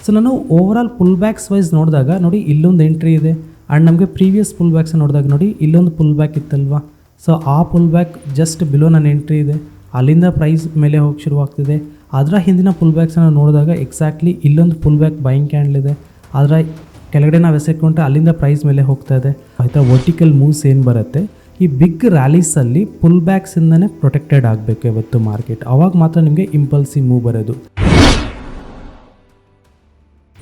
So ನಾನು overall full Bacs wise ನೋಡಿದಾಗ ನೋಡಿ ಇಲ್ಲೊಂದು ಎಂಟ್ರಿ ಇದೆ ಆ್ಯಂಡ್ ನಮಗೆ ಪ್ರೀವಿಯಸ್ ಪುಲ್ ಬ್ಯಾಕ್ಸ್ ನೋಡಿದಾಗ ನೋಡಿ ಇಲ್ಲೊಂದು ಪುಲ್ ಬ್ಯಾಕ್ ಇತ್ತಲ್ವಾ. ಸೊ ಆ ಪುಲ್ ಬ್ಯಾಕ್ ಜಸ್ಟ್ ಬಿಲೋ ನನ್ನ ಎಂಟ್ರಿ ಇದೆ, ಅಲ್ಲಿಂದ ಪ್ರೈಸ್ ಮೇಲೆ ಹೋಗಿ ಶುರುವಾಗ್ತಿದೆ. ಅದರ ಹಿಂದಿನ ಪುಲ್ ಬ್ಯಾಕ್ಸನ್ನು ನೋಡಿದಾಗ ಎಕ್ಸಾಕ್ಟ್ಲಿ ಇಲ್ಲೊಂದು ಪುಲ್ ಬ್ಯಾಕ್ ಬೈಯಿಂಗ್ ಕ್ಯಾಂಡಲ್ ಇದೆ, ಅದರ ಕೆಳಗಡೆ ನಾವು ಎಸೆಕೊಂಡ್ರೆ ಅಲ್ಲಿಂದ ಪ್ರೈಸ್ ಮೇಲೆ ಹೋಗ್ತಾ ಇದೆ. ಆಯಿತಾ, ವರ್ಟಿಕಲ್ ಮೂವ್ಸ್ ಏನು ಬರುತ್ತೆ ಈ ಬಿಗ್ ರ್ಯಾಲೀಸಲ್ಲಿ ಪುಲ್ ಬ್ಯಾಕ್ಸಿಂದನೇ ಪ್ರೊಟೆಕ್ಟೆಡ್ ಆಗಬೇಕು ಇವತ್ತು ಮಾರ್ಕೆಟ್, ಆವಾಗ ಮಾತ್ರ ನಿಮಗೆ ಇಂಪಲ್ಸಿವ್ ಮೂವ್ ಬರೋದು.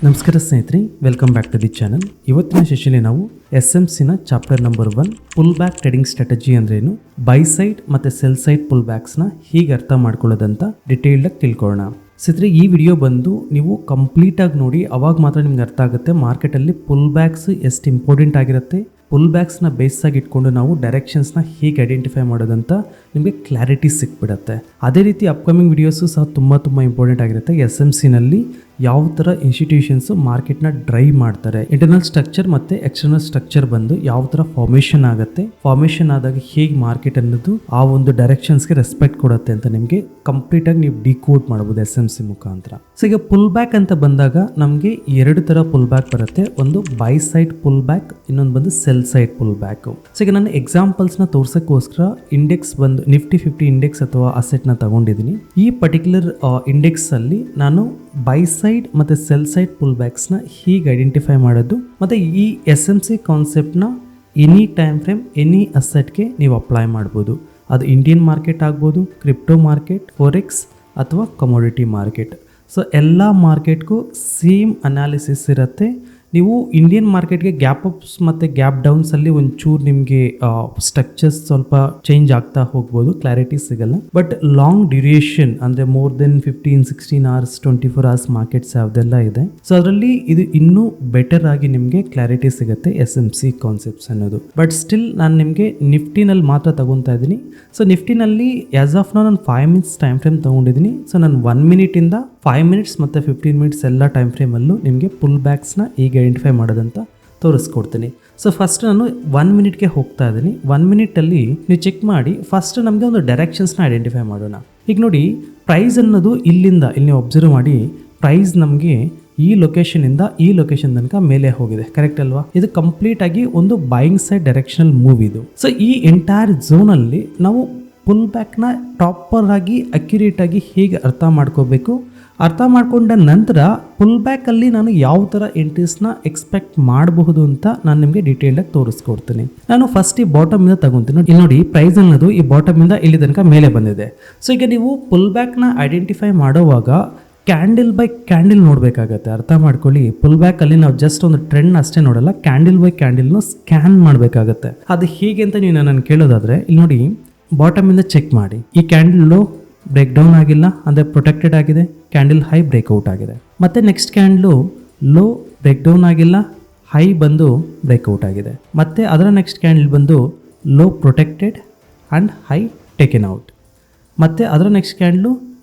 ನಮಸ್ಕಾರ ಸ್ನೇಹಿತರೆ, welcome back to the channel. ಇವತ್ತಿನ ಸೆಷನ್ಲಿ ನಾವು SMCನ chapter number 1 pull back trading strategy ಅಂದ್ರೇನು, ಬೈ ಸೈಡ್ ಮತ್ತು ಸೆಲ್ ಸೈಡ್ ಪುಲ್ ಬ್ಯಾಕ್ಸ್ನ ಹೀಗೆ ಅರ್ಥ ಮಾಡ್ಕೊಳ್ಳೋದಂತ ಡಿಟೇಲ್ಡಾಗಿ ತಿಳ್ಕೊಳ್ಳೋಣ. ಸ್ನೇಹಿತರೆ, ಈ ವಿಡಿಯೋ ಬಂದು ನೀವು ಕಂಪ್ಲೀಟಾಗಿ ನೋಡಿ, ಅವಾಗ ಮಾತ್ರ ನಿಮ್ಗೆ ಅರ್ಥ ಆಗುತ್ತೆ ಮಾರ್ಕೆಟಲ್ಲಿ ಪುಲ್ ಬ್ಯಾಕ್ಸ್ ಎಷ್ಟು ಇಂಪಾರ್ಟೆಂಟ್ ಆಗಿರುತ್ತೆ, ಪುಲ್ ಬ್ಯಾಕ್ಸ್ನ ಬೇಸಾಗಿ ಇಟ್ಕೊಂಡು ನಾವು ಡೈರೆಕ್ಷನ್ಸ್ನ ಹೇಗೆ ಐಡೆಂಟಿಫೈ ಮಾಡೋದಂತ ನಿಮಗೆ ಕ್ಲಾರಿಟಿ ಸಿಕ್ಬಿಡುತ್ತೆ. ಅದೇ ರೀತಿ ಅಪ್ಕಮಿಂಗ್ ವಿಡಿಯೋಸು ಸಹ ತುಂಬ ಇಂಪಾರ್ಟೆಂಟ್ ಆಗಿರುತ್ತೆ. SMCನಲ್ಲಿ ಯಾವ ಥರ ಇನ್ಸ್ಟಿಟ್ಯೂಷನ್ಸು ಮಾರ್ಕೆಟ್ನ ಡ್ರೈವ್ ಮಾಡ್ತಾರೆ, ಇಂಟರ್ನಲ್ ಸ್ಟ್ರಕ್ಚರ್ ಮತ್ತು ಎಕ್ಸ್ಟರ್ನಲ್ ಸ್ಟ್ರಕ್ಚರ್ ಬಂದು ಯಾವ ಥರ ಫಾರ್ಮೇಷನ್ ಆಗುತ್ತೆ, ಫಾರ್ಮೇಷನ್ ಆದಾಗ ಹೇಗೆ ಮಾರ್ಕೆಟ್ ಅನ್ನೋದು ಆ ಒಂದು ಡೈರೆಕ್ಷನ್ಸ್ಗೆ ರೆಸ್ಪೆಕ್ಟ್ ಕೊಡುತ್ತೆ ಅಂತ ನಿಮಗೆ ಕಂಪ್ಲೀಟಾಗಿ ನೀವು ಡಿಕೋಡ್ ಮಾಡ್ಬೋದು SMC ಮುಖಾಂತರ. ಸೊ ಈಗ ಪುಲ್ ಬ್ಯಾಕ್ ಅಂತ ಬಂದಾಗ ನಮಗೆ 2 ಥರ ಪುಲ್ ಬ್ಯಾಕ್ ಬರುತ್ತೆ. ಒಂದು ಬೈ ಸೈಡ್ ಪುಲ್ ಬ್ಯಾಕ್, ಇನ್ನೊಂದು ಬಂದು sell side pull back. So ಈಗ ನಾನು ಎಕ್ಸಾಂಪಲ್ಸ್ನ ತೋರ್ಸೋಕ್ಕೋಸ್ಕರ ಇಂಡೆಕ್ಸ್ ಬಂದು ನಿಫ್ಟಿ 50 ಇಂಡೆಕ್ಸ್ ಅಥವಾ ಅಸೆಟ್ನ ತಗೊಂಡಿದ್ದೀನಿ. ಈ ಪರ್ಟಿಕ್ಯುಲರ್ ಇಂಡೆಕ್ಸಲ್ಲಿ ನಾನು ಬೈ ಸೈಡ್ ಮತ್ತು ಸೆಲ್ ಸೈಡ್ ಪುಲ್ ಬ್ಯಾಕ್ಸ್ನ ಹೀಗೆ ಐಡೆಂಟಿಫೈ ಮಾಡೋದು ಮತ್ತು ಈ SMC ಕಾನ್ಸೆಪ್ಟ್ನ ಎನಿ ಟೈಮ್ ಫ್ರೇಮ್ ಎನಿ ಅಸೆಟ್ಗೆ ನೀವು ಅಪ್ಲೈ ಮಾಡ್ಬೋದು. ಅದು ಇಂಡಿಯನ್ ಮಾರ್ಕೆಟ್ ಆಗ್ಬೋದು, ಕ್ರಿಪ್ಟೋ ಮಾರ್ಕೆಟ್, ಫೋರೆಕ್ಸ್ ಅಥವಾ ಕಮೋಡಿಟಿ ಮಾರ್ಕೆಟ್. ಸೊ ಎಲ್ಲ ಮಾರ್ಕೆಟ್ಗೂ ಸೇಮ್ ಅನಾಲಿಸಿಸ್ ಇರುತ್ತೆ. ನೀವು ಇಂಡಿಯನ್ ಮಾರ್ಕೆಟ್ಗೆ ಗ್ಯಾಪ್ ಅಪ್ಸ್ ಮತ್ತು ಗ್ಯಾಪ್ ಡೌನ್ಸಲ್ಲಿ ಒಂಚೂರು ನಿಮಗೆ ಸ್ಟ್ರಕ್ಚರ್ಸ್ ಸ್ವಲ್ಪ ಚೇಂಜ್ ಆಗ್ತಾ ಹೋಗ್ಬೋದು, ಕ್ಲಾರಿಟಿ ಸಿಗಲ್ಲ. ಬಟ್ ಲಾಂಗ್ ಡ್ಯೂರೇಷನ್ ಅಂದರೆ more than 15-16 hours 24 hours markets ಯಾವುದೆಲ್ಲ ಇದೆ, ಸೊ ಅದರಲ್ಲಿ ಇದು ಇನ್ನೂ ಬೆಟರ್ ಆಗಿ ನಿಮಗೆ ಕ್ಲಾರಿಟಿ ಸಿಗುತ್ತೆ SMC ಕಾನ್ಸೆಪ್ಟ್ಸ್ ಅನ್ನೋದು. ಬಟ್ ಸ್ಟಿಲ್ ನಾನು ನಿಮಗೆ ನಿಫ್ಟಿನಲ್ಲಿ ಮಾತ್ರ ತಗೊತಾ ಇದ್ದೀನಿ. ಸೊ ನಿಫ್ಟಿನಲ್ಲಿ ಆ್ಯಸ್ ಆಫ್ ನಾನು 5 minutes ಟೈಮ್ ಫ್ರೇಮ್ ತೊಗೊಂಡಿದ್ದೀನಿ. ಸೊ ನಾನು 1 minute-ಇಂದ 5 minutes ಮತ್ತು 15 minutes ಎಲ್ಲ ಟೈಮ್ ಫ್ರೇಮಲ್ಲೂ ನಿಮಗೆ ಪುಲ್ ಬ್ಯಾಕ್ಸ್ನ ಈಗ ಐಡೆಂಟಿಫೈ ಮಾಡೋದಂತ ತೋರಿಸ್ಕೊಡ್ತೀನಿ. ಸೊ ಫಸ್ಟ್ ನಾನು 1 minute-ಗೆ ಹೋಗ್ತಾ ಇದ್ದೀನಿ. 1 minute-ಅಲ್ಲಿ ನೀವು ಚೆಕ್ ಮಾಡಿ ಫಸ್ಟ್ ನಮಗೆ ಒಂದು ಡೈರೆಕ್ಷನ್ಸ್ನ ಐಡೆಂಟಿಫೈ ಮಾಡೋಣ. ಈಗ ನೋಡಿ, ಪ್ರೈಸ್ ಅನ್ನೋದು ಇಲ್ಲಿ ನೀವು ಅಬ್ಸರ್ವ್ ಮಾಡಿ, ಪ್ರೈಸ್ ನಮಗೆ ಈ ಲೊಕೇಶನಿಂದ ಈ ಲೊಕೇಶನ್ ತನಕ ಮೇಲೆ ಹೋಗಿದೆ, ಕರೆಕ್ಟ್ ಅಲ್ವಾ? ಇದು ಕಂಪ್ಲೀಟ್ ಆಗಿ ಒಂದು ಬೈಯಿಂಗ್ ಸೈಡ್ ಡೈರೆಕ್ಷನಲ್ ಮೂವ್ ಇದು. ಸೊ ಈ ಎಂಟೈರ್ ಝೋನಲ್ಲಿ ನಾವು ಪುಲ್ ಬ್ಯಾಕ್ನ ಪ್ರಾಪರ್ ಆಗಿ ಅಕ್ಯುರೇಟ್ ಆಗಿ ಹೇಗೆ ಅರ್ಥ ಮಾಡ್ಕೋಬೇಕು, ಅರ್ಥ ಮಾಡ್ಕೊಂಡ ನಂತರ ಪುಲ್ ಬ್ಯಾಕಲ್ಲಿ ನಾನು ಯಾವ ಥರ ಎಂಟ್ರೀಸ್ನ ಎಕ್ಸ್ಪೆಕ್ಟ್ ಮಾಡಬಹುದು ಅಂತ ನಾನು ನಿಮಗೆ ಡೀಟೇಲ್ಡಾಗಿ ತೋರಿಸ್ಕೊಡ್ತೀನಿ. ನಾನು ಫಸ್ಟ್ ಈ ಬಾಟಮಿಂದ ತಗೊತೀನಿ. ಇಲ್ಲಿ ನೋಡಿ, ಪ್ರೈಸ್ ಅನ್ನೋದು ಈ ಬಾಟಮಿಂದ ಇಲ್ಲಿ ತನಕ ಮೇಲೆ ಬಂದಿದೆ. ಸೊ ಈಗ ನೀವು ಪುಲ್ ಬ್ಯಾಕ್ನ ಐಡೆಂಟಿಫೈ ಮಾಡುವಾಗ ಕ್ಯಾಂಡಲ್ ಬೈ ಕ್ಯಾಂಡಲ್ ನೋಡಬೇಕಾಗತ್ತೆ. ಅರ್ಥ ಮಾಡ್ಕೊಳ್ಳಿ, ಪುಲ್ ಬ್ಯಾಕಲ್ಲಿ ನಾವು ಜಸ್ಟ್ ಒಂದು ಟ್ರೆಂಡ್ ಅಷ್ಟೇ ನೋಡಲ್ಲ, ಕ್ಯಾಂಡಲ್ ಬೈ ಕ್ಯಾಂಡಲ್ನ ಸ್ಕ್ಯಾನ್ ಮಾಡಬೇಕಾಗತ್ತೆ. ಅದು ಹೇಗೆ ಅಂತ ನೀವು ನಾನು ಕೇಳೋದಾದರೆ, ಇಲ್ಲಿ ನೋಡಿ, ಬಾಟಮಿಂದ ಚೆಕ್ ಮಾಡಿ. ಈ ಕ್ಯಾಂಡಲ್ಲು ಬ್ರೇಕ್ ಡೌನ್ ಆಗಿಲ್ಲ ಅಂದರೆ ಪ್ರೊಟೆಕ್ಟೆಡ್ ಆಗಿದೆ, ಕ್ಯಾಂಡಲ್ ಹೈ ಬ್ರೇಕ್ಔಟ್ ಆಗಿದೆ. ಮತ್ತು next candle low break down ಆಗಿಲ್ಲ, ಹೈ ಬಂದು ಬ್ರೇಕ್ಔಟ್ ಆಗಿದೆ. ಮತ್ತು ಅದರ ನೆಕ್ಸ್ಟ್ ಕ್ಯಾಂಡಲ್ ಬಂದು low protected and high taken out. ಮತ್ತು ಅದರ next candle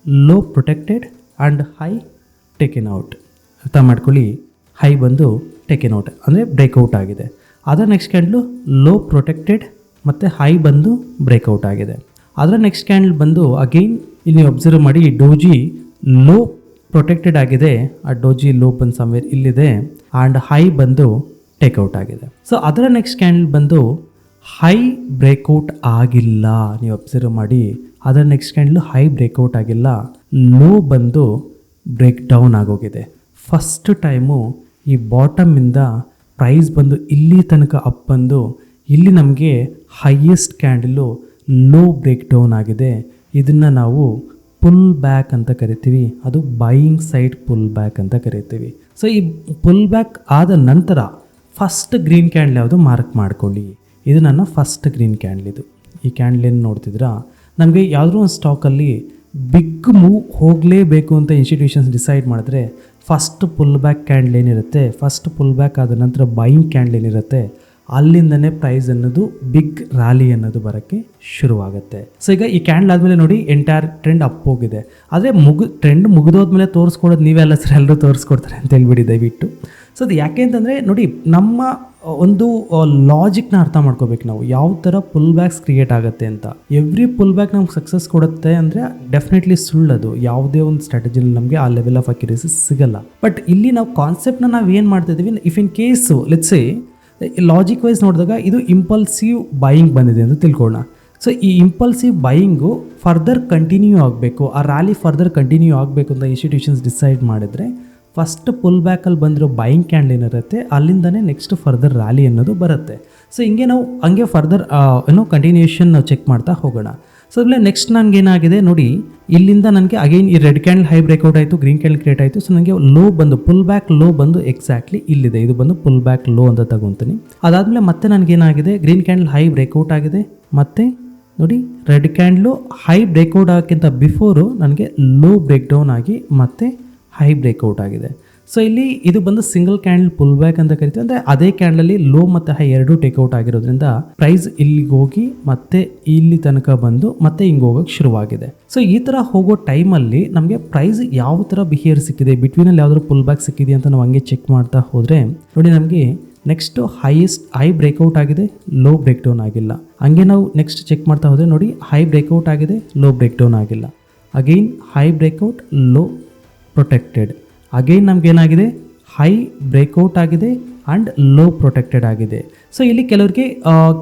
low protected and high taken out. ಅರ್ಥ ಮಾಡ್ಕೊಳ್ಳಿ, ಹೈ ಬಂದು ಟೇಕೆನ್ ಔಟ್ ಅಂದರೆ ಬ್ರೇಕ್ಔಟ್ ಆಗಿದೆ. ಅದರ ನೆಕ್ಸ್ಟ್ ಕ್ಯಾಂಡಲು ಲೋ ಪ್ರೊಟೆಕ್ಟೆಡ್ ಮತ್ತು ಹೈ ಬಂದು ಬ್ರೇಕ್ಔಟ್ ಆಗಿದೆ. ಅದರ ನೆಕ್ಸ್ಟ್ ಕ್ಯಾಂಡಲ್ ಬಂದು ಅಗೈನ್ ಇಲ್ಲಿ ನೀವು ಅಬ್ಸರ್ವ್ ಮಾಡಿ, ಡೋಜಿ ಲೋ ಪ್ರೊಟೆಕ್ಟೆಡ್ ಆಗಿದೆ, ಆ ಡೋಜಿ ಲೋ ಬಂದು ಸಮ್ವೇರ್ ಇಲ್ಲಿದೆ ಆ್ಯಂಡ್ ಹೈ ಬಂದು ಟೇಕ್ಔಟ್ ಆಗಿದೆ. ಸೊ ಅದರ ನೆಕ್ಸ್ಟ್ ಕ್ಯಾಂಡಲ್ ಬಂದು ಹೈ ಬ್ರೇಕ್ಔಟ್ ಆಗಿಲ್ಲ, ನೀವು ಅಬ್ಸರ್ವ್ ಮಾಡಿ, ಅದರ ನೆಕ್ಸ್ಟ್ ಕ್ಯಾಂಡಲ್ ಹೈ ಬ್ರೇಕ್ಔಟ್ ಆಗಿಲ್ಲ, ಲೋ ಬಂದು ಬ್ರೇಕ್ ಡೌನ್ ಆಗೋಗಿದೆ. ಫಸ್ಟ್ ಟೈಮು ಈ ಬಾಟಮಿಂದ ಪ್ರೈಸ್ ಬಂದು ಇಲ್ಲಿ ತನಕ ಅಪ್ ಬಂದು ಇಲ್ಲಿ ನಮಗೆ highest candle low break down ಆಗಿದೆ. ಇದನ್ನು ನಾವು ಪುಲ್ ಬ್ಯಾಕ್ ಅಂತ ಕರಿತೀವಿ, ಅದು ಬೈಯಿಂಗ್ ಸೈಡ್ ಪುಲ್ ಬ್ಯಾಕ್ ಅಂತ ಕರಿತೀವಿ. ಸೊ ಈ ಪುಲ್ ಬ್ಯಾಕ್ ಆದ ನಂತರ ಫಸ್ಟ್ ಗ್ರೀನ್ ಕ್ಯಾಂಡಲ್ ಯಾವುದು ಮಾರ್ಕ್ ಮಾಡ್ಕೊಳ್ಳಿ. ಇದು ನನ್ನ ಫಸ್ಟ್ ಗ್ರೀನ್ ಕ್ಯಾಂಡಲ್. ಇದು ಈ ಕ್ಯಾಂಡಲ್ ಏನು ನೋಡ್ತಿದ್ರಾ, ನಮಗೆ ಯಾವುದೋ ಒಂದು ಸ್ಟಾಕಲ್ಲಿ ಬಿಗ್ ಮೂವ್ ಹೋಗಲೇಬೇಕು ಅಂತ ಇನ್ಸ್ಟಿಟ್ಯೂಷನ್ಸ್ ಡಿಸೈಡ್ ಮಾಡಿದ್ರೆ ಫಸ್ಟ್ ಪುಲ್ ಬ್ಯಾಕ್ ಕ್ಯಾಂಡಲ್ ಏನಿರುತ್ತೆ, ಫಸ್ಟ್ ಪುಲ್ ಬ್ಯಾಕ್ ಆದ ನಂತರ ಬೈಯಿಂಗ್ ಕ್ಯಾಂಡಲ್ ಏನಿರುತ್ತೆ, ಅಲ್ಲಿಂದನೇ ಪ್ರೈಸ್ ಅನ್ನೋದು ಬಿಗ್ ರ್ಯಾಲಿ ಅನ್ನೋದು ಬರೋಕ್ಕೆ ಶುರುವಾಗುತ್ತೆ. ಸೊ ಈಗ ಈ ಕ್ಯಾಂಡಲ್ ಆದಮೇಲೆ ನೋಡಿ, ಎಂಟೈರ್ ಟ್ರೆಂಡ್ ಅಪ್ ಹೋಗಿದೆ. ಆದರೆ ಟ್ರೆಂಡ್ ಮುಗಿದೋದ್ಮೇಲೆ ತೋರಿಸ್ಕೊಡೋದು ನೀವೆಲ್ಲ ಸರ್, ಎಲ್ಲರೂ ತೋರಿಸ್ಕೊಡ್ತಾರೆ ಅಂತ ಹೇಳ್ಬಿಡಿ ದಯವಿಟ್ಟು. ಸೊ ಅದು ಯಾಕೆ ಅಂತಂದರೆ ನೋಡಿ, ನಮ್ಮ ಒಂದು ಲಾಜಿಕ್ನ ಅರ್ಥ ಮಾಡ್ಕೋಬೇಕು ನಾವು, ಯಾವ ಥರ ಪುಲ್ ಬ್ಯಾಕ್ಸ್ ಕ್ರಿಯೇಟ್ ಆಗುತ್ತೆ ಅಂತ. ಎವ್ರಿ ಪುಲ್ ಬ್ಯಾಕ್ ನಮ್ಗೆ ಸಕ್ಸಸ್ ಕೊಡುತ್ತೆ ಅಂದರೆ ಡೆಫಿನೆಟ್ಲಿ ಸುಳ್ಳದು. ಯಾವುದೇ ಒಂದು ಸ್ಟ್ರಾಟಜಿಲಿ ನಮಗೆ ಆ ಲೆವೆಲ್ ಆಫ್ ಅಕ್ಯುರೇಸಿ ಸಿಗಲ್ಲ. ಬಟ್ ಇಲ್ಲಿ ನಾವು ಕಾನ್ಸೆಪ್ಟ್ನ ನಾವು ಏನು ಮಾಡ್ತಿದ್ದೀವಿ, if in case let's say logic wise ನೋಡಿದಾಗ ಇದು ಇಂಪಲ್ಸಿವ್ ಬೈಯಿಂಗ್ ಬಂದಿದೆ ಅಂತ ತಿಳ್ಕೊಳ್ಳೋಣ. ಸೊ ಈ ಇಂಪಲ್ಸಿವ್ ಬೈಯಿಂಗು ಫರ್ದರ್ ಕಂಟಿನ್ಯೂ ಆಗಬೇಕು, ಆ ರ್ಯಾಲಿ ಫರ್ದರ್ ಕಂಟಿನ್ಯೂ ಆಗಬೇಕು ಅಂತ ಇನ್ಸ್ಟಿಟ್ಯೂಷನ್ಸ್ ಡಿಸೈಡ್ ಮಾಡಿದರೆ ಫಸ್ಟ್ ಪುಲ್ ಬ್ಯಾಕಲ್ಲಿ ಬಂದಿರೋ ಬೈಯಿಂಗ್ ಕ್ಯಾಂಡಲ್ ಏನಿರುತ್ತೆ ಅಲ್ಲಿಂದನೇ ನೆಕ್ಸ್ಟ್ ಫರ್ದರ್ ರ್ಯಾಲಿ ಅನ್ನೋದು ಬರುತ್ತೆ. ಸೊ ಹಿಂಗೆ ನಾವು ಹಂಗೆ ಫರ್ದರ್ ಕಂಟಿನ್ಯೂಷನ್ ನಾವು ಚೆಕ್ ಮಾಡ್ತಾ ಹೋಗೋಣ. ಸೊ ಅದ್ಮೇಲೆ ನೆಕ್ಸ್ಟ್ ನನಗೇನಾಗಿದೆ ನೋಡಿ, ಇಲ್ಲಿಂದ ನನಗೆ ಅಗೈನ್ ಈ ರೆಡ್ ಕ್ಯಾಂಡಲ್ ಹೈ ಬ್ರೇಕ್ಔಟ್ ಆಯಿತು, ಗ್ರೀನ್ ಕ್ಯಾಂಡಲ್ ಕ್ರಿಯೇಟ್ ಆಯಿತು. ಸೊ ನನಗೆ ಲೋ ಬಂದು ಪುಲ್ ಬ್ಯಾಕ್ ಲೋ ಬಂದು ಎಕ್ಸಾಕ್ಟ್ಲಿ ಇಲ್ಲಿದೆ, ಇದು ಬಂದು ಪುಲ್ ಬ್ಯಾಕ್ ಲೋ ಅಂತ ತಗೊತೀನಿ. ಅದಾದಮೇಲೆ ಮತ್ತೆ ನನಗೇನಾಗಿದೆ, ಗ್ರೀನ್ ಕ್ಯಾಂಡಲ್ ಹೈ ಬ್ರೇಕ್ಔಟ್ ಆಗಿದೆ, ಮತ್ತು ನೋಡಿ ರೆಡ್ ಕ್ಯಾಂಡಲು ಹೈ ಬ್ರೇಕ್ಔಟ್ ಆಗೋಕ್ಕಿಂತ ಬಿಫೋರು ನನಗೆ ಲೋ ಬ್ರೇಕ್ ಡೌನ್ ಆಗಿ ಮತ್ತೆ ಹೈ ಬ್ರೇಕ್ಔಟ್ ಆಗಿದೆ. ಸೊ ಇಲ್ಲಿ ಇದು ಬಂದು ಸಿಂಗಲ್ ಕ್ಯಾಂಡಲ್ ಪುಲ್ ಬ್ಯಾಕ್ ಅಂತ ಕರಿತೀವಿ. ಅಂದರೆ ಅದೇ ಕ್ಯಾಂಡಲಲ್ಲಿ ಲೋ ಮತ್ತು ಹೈ ಎರಡೂ ಟೇಕ್ಔಟ್ ಆಗಿರೋದ್ರಿಂದ ಪ್ರೈಸ್ ಇಲ್ಲಿಗೆ ಹೋಗಿ ಮತ್ತೆ ಇಲ್ಲಿ ತನಕ ಬಂದು ಮತ್ತೆ ಹಿಂಗೆ ಹೋಗೋಕ್ಕೆ ಶುರುವಾಗಿದೆ. ಸೊ ಈ ಥರ ಹೋಗೋ ಟೈಮಲ್ಲಿ ನಮಗೆ ಪ್ರೈಸ್ ಯಾವ ಥರ ಬಿಹೇವಿಯರ್ ಸಿಕ್ಕಿದೆ, ಬಿಟ್ವೀನಲ್ಲಿ ಯಾವ್ದಾದ್ರು ಪುಲ್ ಬ್ಯಾಕ್ ಸಿಕ್ಕಿದೆ ಅಂತ ನಾವು ಹಂಗೆ ಚೆಕ್ ಮಾಡ್ತಾ ಹೋದರೆ ನೋಡಿ, ನಮಗೆ ನೆಕ್ಸ್ಟು ಹೈ ಬ್ರೇಕ್ಔಟ್ ಆಗಿದೆ, ಲೋ ಬ್ರೇಕ್ ಡೌನ್ ಆಗಿಲ್ಲ. ಹಂಗೆ ನಾವು ನೆಕ್ಸ್ಟ್ ಚೆಕ್ ಮಾಡ್ತಾ ಹೋದರೆ ನೋಡಿ, ಹೈ ಬ್ರೇಕ್ಔಟ್ ಆಗಿದೆ, ಲೋ ಬ್ರೇಕ್ ಡೌನ್ ಆಗಿಲ್ಲ. Again high breakout, low protected. Again ನಮಗೇನಾಗಿದೆ, ಹೈ ಬ್ರೇಕ್ಔಟ್ ಆಗಿದೆ ಆ್ಯಂಡ್ ಲೋ ಪ್ರೊಟೆಕ್ಟೆಡ್ ಆಗಿದೆ. ಸೊ ಇಲ್ಲಿ ಕೆಲವ್ರಿಗೆ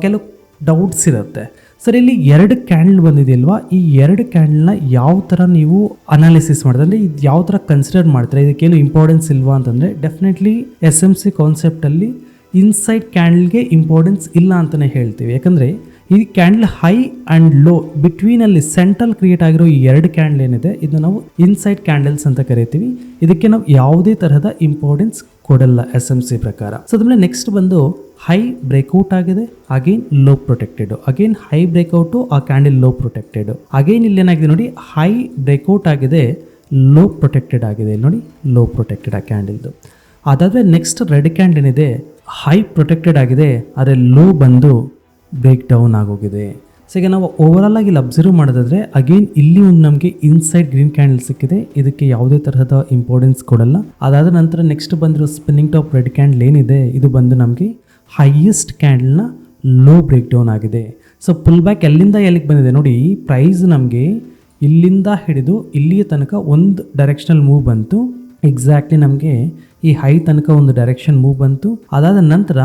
ಕೆಲವು ಡೌಟ್ಸ್ ಇರುತ್ತೆ, ಸರ್ ಇಲ್ಲಿ ಎರಡು ಕ್ಯಾಂಡಲ್ ಬಂದಿದೆಯಲ್ವಾ, ಈ ಎರಡು ಕ್ಯಾಂಡಲ್ನ ಯಾವ ಥರ ನೀವು ಅನಾಲಿಸಿಸ್ ಮಾಡಿದ್ರೆ, ಅಂದರೆ ಇದು ಯಾವ ಥರ ಕನ್ಸಿಡರ್ ಮಾಡ್ತಾರೆ, ಇದಕ್ಕೇನು ಇಂಪಾರ್ಟೆನ್ಸ್ ಇಲ್ವಾ ಅಂತಂದರೆ ಡೆಫಿನೆಟ್ಲಿ SMC ಕಾನ್ಸೆಪ್ಟಲ್ಲಿ ಇನ್ಸೈಡ್ ಕ್ಯಾಂಡಲ್ಗೆ ಇಂಪಾರ್ಟೆನ್ಸ್ ಇಲ್ಲ ಅಂತಲೇ ಹೇಳ್ತೀವಿ. ಯಾಕಂದರೆ ಈ ಕ್ಯಾಂಡಲ್ ಹೈ ಆ್ಯಂಡ್ ಲೋ ಬಿಟ್ವೀನಲ್ಲಿ ಸೆಂಟ್ರಲ್ ಕ್ರಿಯೇಟ್ ಆಗಿರೋ ಈ ಎರಡು ಕ್ಯಾಂಡಲ್ ಏನಿದೆ ಇದನ್ನ ನಾವು ಇನ್ಸೈಡ್ ಕ್ಯಾಂಡಲ್ಸ್ ಅಂತ ಕರಿತೀವಿ. ಇದಕ್ಕೆ ನಾವು ಯಾವುದೇ ತರಹದ ಇಂಪಾರ್ಟೆನ್ಸ್ ಕೊಡಲ್ಲ SMC ಪ್ರಕಾರ. ಸೊ ಅದಾದ್ಮೇಲೆ ನೆಕ್ಸ್ಟ್ ಬಂದು ಹೈ ಬ್ರೇಕ್ಔಟ್ ಆಗಿದೆ, again low protected, again high breakout, ಆ ಕ್ಯಾಂಡಲ್ ಲೋ ಪ್ರೊಟೆಕ್ಟೆಡ್, ಅಗೈನ್ ಇಲ್ಲಿ ಏನಾಗಿದೆ ನೋಡಿ, ಹೈ ಬ್ರೇಕ್ಔಟ್ ಆಗಿದೆ, ಲೋ ಪ್ರೊಟೆಕ್ಟೆಡ್ ಆಗಿದೆ, ನೋಡಿ ಲೋ ಪ್ರೊಟೆಕ್ಟೆಡ್ ಆ ಕ್ಯಾಂಡಲ್ದು. ಅದಾದರೆ ನೆಕ್ಸ್ಟ್ ರೆಡ್ ಕ್ಯಾಂಡಲ್ ಏನಿದೆ ಹೈ ಪ್ರೊಟೆಕ್ಟೆಡ್ ಆಗಿದೆ, ಆದರೆ ಲೋ ಬಂದು ಬ್ರೇಕ್ ಡೌನ್ ಆಗೋಗಿದೆ. ಸೊ ಈಗ ನಾವು ಓವರಾಲ್ ಆಗಿ ಇಲ್ಲಿ ಅಬ್ಸರ್ವ್ ಮಾಡೋದಾದರೆ ಅಗೈನ್ ಇಲ್ಲಿ ಒಂದು ನಮಗೆ ಇನ್ಸೈಡ್ ಗ್ರೀನ್ ಕ್ಯಾಂಡಲ್ ಸಿಕ್ಕಿದೆ, ಇದಕ್ಕೆ ಯಾವುದೇ ತರಹದ ಇಂಪಾರ್ಟೆನ್ಸ್ ಕೊಡಲ್ಲ. ಅದಾದ ನಂತರ ನೆಕ್ಸ್ಟ್ ಬಂದಿರೋ ಸ್ಪಿನ್ನಿಂಗ್ ಟಾಪ್ ರೆಡ್ ಕ್ಯಾಂಡಲ್ ಏನಿದೆ ಇದು ಬಂದು ನಮಗೆ ಹೈಯೆಸ್ಟ್ ಕ್ಯಾಂಡಲ್ನ ಲೋ ಬ್ರೇಕ್ ಡೌನ್ ಆಗಿದೆ. ಸೊ ಪುಲ್ ಬ್ಯಾಕ್ ಎಲ್ಲಿಂದ ಎಲ್ಲಿಗೆ ಬಂದಿದೆ ನೋಡಿ, ಪ್ರೈಸ್ ನಮಗೆ ಇಲ್ಲಿಂದ ಹಿಡಿದು ಇಲ್ಲಿಯ ತನಕ ಒಂದು ಡೈರೆಕ್ಷನಲ್ ಮೂವ್ ಬಂತು, ಎಕ್ಸಾಕ್ಟ್ಲಿ ನಮಗೆ ಈ ಹೈ ತನಕ ಒಂದು ಡೈರೆಕ್ಷನ್ ಮೂವ್ ಬಂತು. ಅದಾದ ನಂತರ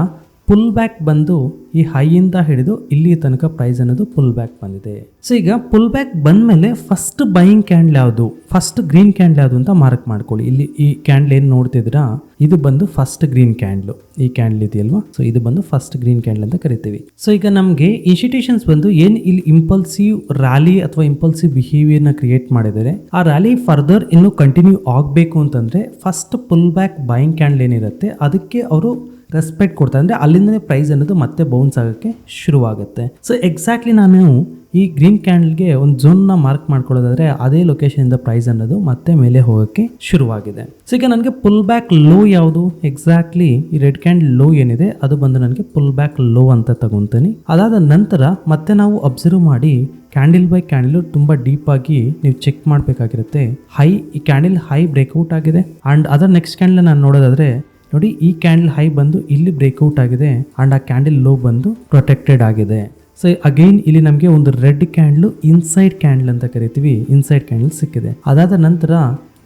ಪುಲ್ ಬ್ಯಾಕ್ ಬಂದು ಈ ಹೈಯಿಂದ ಹಿಡಿದು ಇಲ್ಲಿ ತನಕ ಪ್ರೈಸ್ ಅನ್ನೋದು ಪುಲ್ ಬ್ಯಾಕ್ ಬಂದಿದೆ. ಸೊ ಈಗ ಪುಲ್ ಬ್ಯಾಕ್ ಬಂದಮೇಲೆ ಫಸ್ಟ್ ಬೈಯಿಂಗ್ ಕ್ಯಾಂಡಲ್ ಯಾವುದು, ಫಸ್ಟ್ ಗ್ರೀನ್ ಕ್ಯಾಂಡಲ್ ಯಾವುದು ಅಂತ ಮಾರ್ಕ್ ಮಾಡ್ಕೊಳ್ಳಿ. ಇಲ್ಲಿ ಈ ಕ್ಯಾಂಡಲ್ ಏನು ನೋಡ್ತಿದ್ರಾ ಇದು ಬಂದು ಫಸ್ಟ್ ಗ್ರೀನ್ ಕ್ಯಾಂಡಲ್, ಈ ಕ್ಯಾಂಡಲ್ ಇದೆಯಲ್ವಾ, ಸೊ ಇದು ಬಂದು ಫಸ್ಟ್ ಗ್ರೀನ್ ಕ್ಯಾಂಡಲ್ ಅಂತ ಕರಿತೀವಿ. ಸೊ ಈಗ ನಮಗೆ ಇನ್ಸ್ಟಿಟ್ಯೂಷನ್ಸ್ ಬಂದು ಏನು ಇಲ್ಲಿ ಇಂಪಲ್ಸಿವ್ ರ್ಯಾಲಿ ಅಥವಾ ಇಂಪಲ್ಸಿವ್ ಬಿಹೇವಿಯರ್ನ ಕ್ರಿಯೇಟ್ ಮಾಡಿದರೆ ಆ ರ್ಯಾಲಿ ಫರ್ದರ್ ಇನ್ನು ಕಂಟಿನ್ಯೂ ಆಗಬೇಕು ಅಂತಂದರೆ first pull back buying candle ಏನಿರುತ್ತೆ ಅದಕ್ಕೆ ಅವರು ರೆಸ್ಪೆಕ್ಟ್ ಕೊಡ್ತಾರೆ, ಅಂದರೆ ಅಲ್ಲಿಂದನೇ ಪ್ರೈಸ್ ಅನ್ನೋದು ಮತ್ತೆ ಬೌನ್ಸ್ ಆಗೋಕ್ಕೆ ಶುರುವಾಗುತ್ತೆ. ಸೊ ಎಕ್ಸಾಕ್ಟ್ಲಿ ನಾನು ಈ ಗ್ರೀನ್ ಕ್ಯಾಂಡಲ್ಗೆ ಒಂದು ಝೋನ್ನ ಮಾರ್ಕ್ ಮಾಡ್ಕೊಳ್ಳೋದಾದರೆ ಅದೇ ಲೊಕೇಶನಿಂದ ಪ್ರೈಸ್ ಅನ್ನೋದು ಮತ್ತೆ ಮೇಲೆ ಹೋಗೋಕ್ಕೆ ಶುರುವಾಗಿದೆ. ಸೊ ಈಗ ನನಗೆ ಪುಲ್ ಬ್ಯಾಕ್ ಲೋ ಯಾವುದು, ಎಕ್ಸಾಕ್ಟ್ಲಿ ಈ ರೆಡ್ ಕ್ಯಾಂಡಲ್ ಲೋ ಏನಿದೆ ಅದು ಬಂದು ನನಗೆ ಪುಲ್ ಬ್ಯಾಕ್ ಲೋ ಅಂತ ತಗೊತೀನಿ. ಅದಾದ ನಂತರ ಮತ್ತೆ ನಾವು ಅಬ್ಸರ್ವ್ ಮಾಡಿ ಕ್ಯಾಂಡಲ್ ಬೈ ಕ್ಯಾಂಡಲ್ ತುಂಬ ಡೀಪಾಗಿ ನೀವು ಚೆಕ್ ಮಾಡಬೇಕಾಗಿರುತ್ತೆ. ಈ ಕ್ಯಾಂಡಲ್ ಹೈ ಬ್ರೇಕ್ಔಟ್ ಆಗಿದೆ ಆ್ಯಂಡ್ ಅದರ ನೆಕ್ಸ್ಟ್ ಕ್ಯಾಂಡಲ್ ನಾನು ನೋಡೋದಾದರೆ ನೋಡಿ, ಈ ಕ್ಯಾಂಡಲ್ ಹೈ ಬಂದು ಇಲ್ಲಿ ಬ್ರೇಕ್ಔಟ್ ಆಗಿದೆ ಆ್ಯಂಡ್ ಆ ಕ್ಯಾಂಡಲ್ ಲೋ ಬಂದು ಪ್ರೊಟೆಕ್ಟೆಡ್ ಆಗಿದೆ. ಸೊ ಅಗೈನ್ ಇಲ್ಲಿ ನಮಗೆ ಒಂದು ರೆಡ್ ಕ್ಯಾಂಡಲ್ ಇನ್ಸೈಡ್ ಕ್ಯಾಂಡಲ್ ಅಂತ ಕರಿತೀವಿ, ಇನ್ಸೈಡ್ ಕ್ಯಾಂಡಲ್ ಸಿಕ್ಕಿದೆ. ಅದಾದ ನಂತರ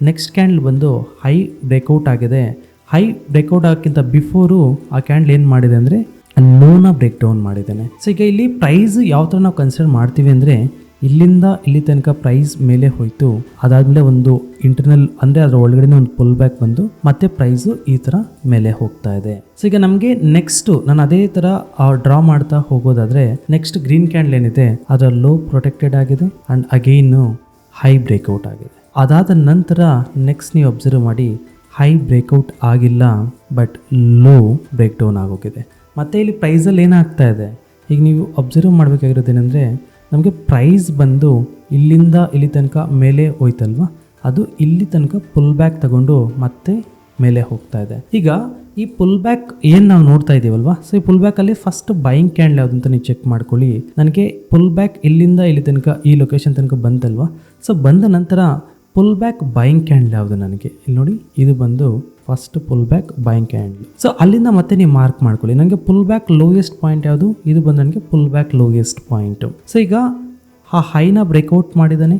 ನೆಕ್ಸ್ಟ್ ಕ್ಯಾಂಡಲ್ ಬಂದು ಹೈ ಬ್ರೇಕ್ಔಟ್ ಆಗಿದೆ. ಹೈ ಬ್ರೇಕ್ಔಟ್ ಆಗೋಕ್ಕಿಂತ ಬಿಫೋರು ಆ ಕ್ಯಾಂಡಲ್ ಏನು ಮಾಡಿದೆ ಅಂದರೆ ಲೋನ ಬ್ರೇಕ್ ಡೌನ್ ಮಾಡಿದ್ದೇನೆ. ಸೊ ಈಗ ಇಲ್ಲಿ ಪ್ರೈಸ್ ಯಾವ ಥರ ನಾವು ಕನ್ಸಿಡರ್ ಮಾಡ್ತೀವಿ ಅಂದರೆ ಇಲ್ಲಿಂದ ಇಲ್ಲಿ ತನಕ ಪ್ರೈಸ್ ಮೇಲೆ ಹೋಯಿತು, ಅದಾದಮೇಲೆ ಒಂದು ಇಂಟರ್ನಲ್ ಅಂದರೆ ಅದರ ಒಳಗಡೆ ಒಂದು ಪುಲ್ ಬ್ಯಾಕ್ ಬಂದು ಮತ್ತೆ ಪ್ರೈಸು ಈ ಥರ ಮೇಲೆ ಹೋಗ್ತಾ ಇದೆ. ಸೊ ಈಗ ನಮಗೆ ನೆಕ್ಸ್ಟು ನಾನು ಅದೇ ಥರ ಡ್ರಾ ಮಾಡ್ತಾ ಹೋಗೋದಾದರೆ ನೆಕ್ಸ್ಟ್ ಗ್ರೀನ್ ಕ್ಯಾಂಡಲ್ ಏನಿದೆ ಅದರ ಲೋ ಪ್ರೊಟೆಕ್ಟೆಡ್ ಆಗಿದೆ ಆ್ಯಂಡ್ ಅಗೈನು ಹೈ ಬ್ರೇಕ್ಔಟ್ ಆಗಿದೆ. ಅದಾದ ನಂತರ ನೆಕ್ಸ್ಟ್ ನೀವು ಅಬ್ಸರ್ವ್ ಮಾಡಿ ಹೈ ಬ್ರೇಕ್ಔಟ್ ಆಗಿಲ್ಲ ಬಟ್ ಲೋ ಬ್ರೇಕ್ ಡೌನ್ ಆಗೋಗಿದೆ. ಮತ್ತು ಇಲ್ಲಿ ಪ್ರೈಸಲ್ಲಿ ಏನಾಗ್ತಾ ಇದೆ ಈಗ ನೀವು ಅಬ್ಸರ್ವ್ ಮಾಡಬೇಕಾಗಿರೋದೇನೆಂದರೆ ನಮಗೆ ಪ್ರೈಸ್ ಬಂದು ಇಲ್ಲಿಂದ ಇಲ್ಲಿ ತನಕ ಮೇಲೆ ಹೋಯ್ತಲ್ವ, ಅದು ಇಲ್ಲಿ ತನಕ ಪುಲ್ ಬ್ಯಾಕ್ ತಗೊಂಡು ಮತ್ತೆ ಮೇಲೆ ಹೋಗ್ತಾ ಇದೆ. ಈಗ ಈ ಪುಲ್ ಬ್ಯಾಕ್ ಏನು ನಾವು ನೋಡ್ತಾ ಇದ್ದೀವಲ್ವಾ, ಸೊ ಈ ಪುಲ್ ಬ್ಯಾಕಲ್ಲಿ ಫಸ್ಟ್ ಬೈಯಿಂಗ್ ಕ್ಯಾಂಡಲ್ ಯಾವುದು ಅಂತ ನೀವು ಚೆಕ್ ಮಾಡ್ಕೊಳ್ಳಿ. ನನಗೆ ಪುಲ್ ಬ್ಯಾಕ್ ಇಲ್ಲಿಂದ ಇಲ್ಲಿ ತನಕ ಈ ಲೊಕೇಶನ್ ತನಕ ಬಂತಲ್ವಾ, ಸೊ ಬಂದ ನಂತರ ಪುಲ್ ಬ್ಯಾಕ್ ಬೈಯಿಂಗ್ ಕ್ಯಾಂಡಲ್ ಯಾವುದು ನನಗೆ ಇಲ್ಲಿ ನೋಡಿ, ಇದು ಬಂದು first pull back buying candle. So ಅಲ್ಲಿಂದ ಮತ್ತೆ ನೀವು ಮಾರ್ಕ್ ಮಾಡ್ಕೊಳ್ಳಿ, ನನಗೆ ಪುಲ್ ಬ್ಯಾಕ್ ಲೋಯೆಸ್ಟ್ ಪಾಯಿಂಟ್ ಯಾವುದು, ಇದು ಬಂದು ನನಗೆ pull back lowest point. So ಈಗ ಆ ಹೈನ ಬ್ರೇಕ್ಔಟ್ ಮಾಡಿದ್ದಾನೆ,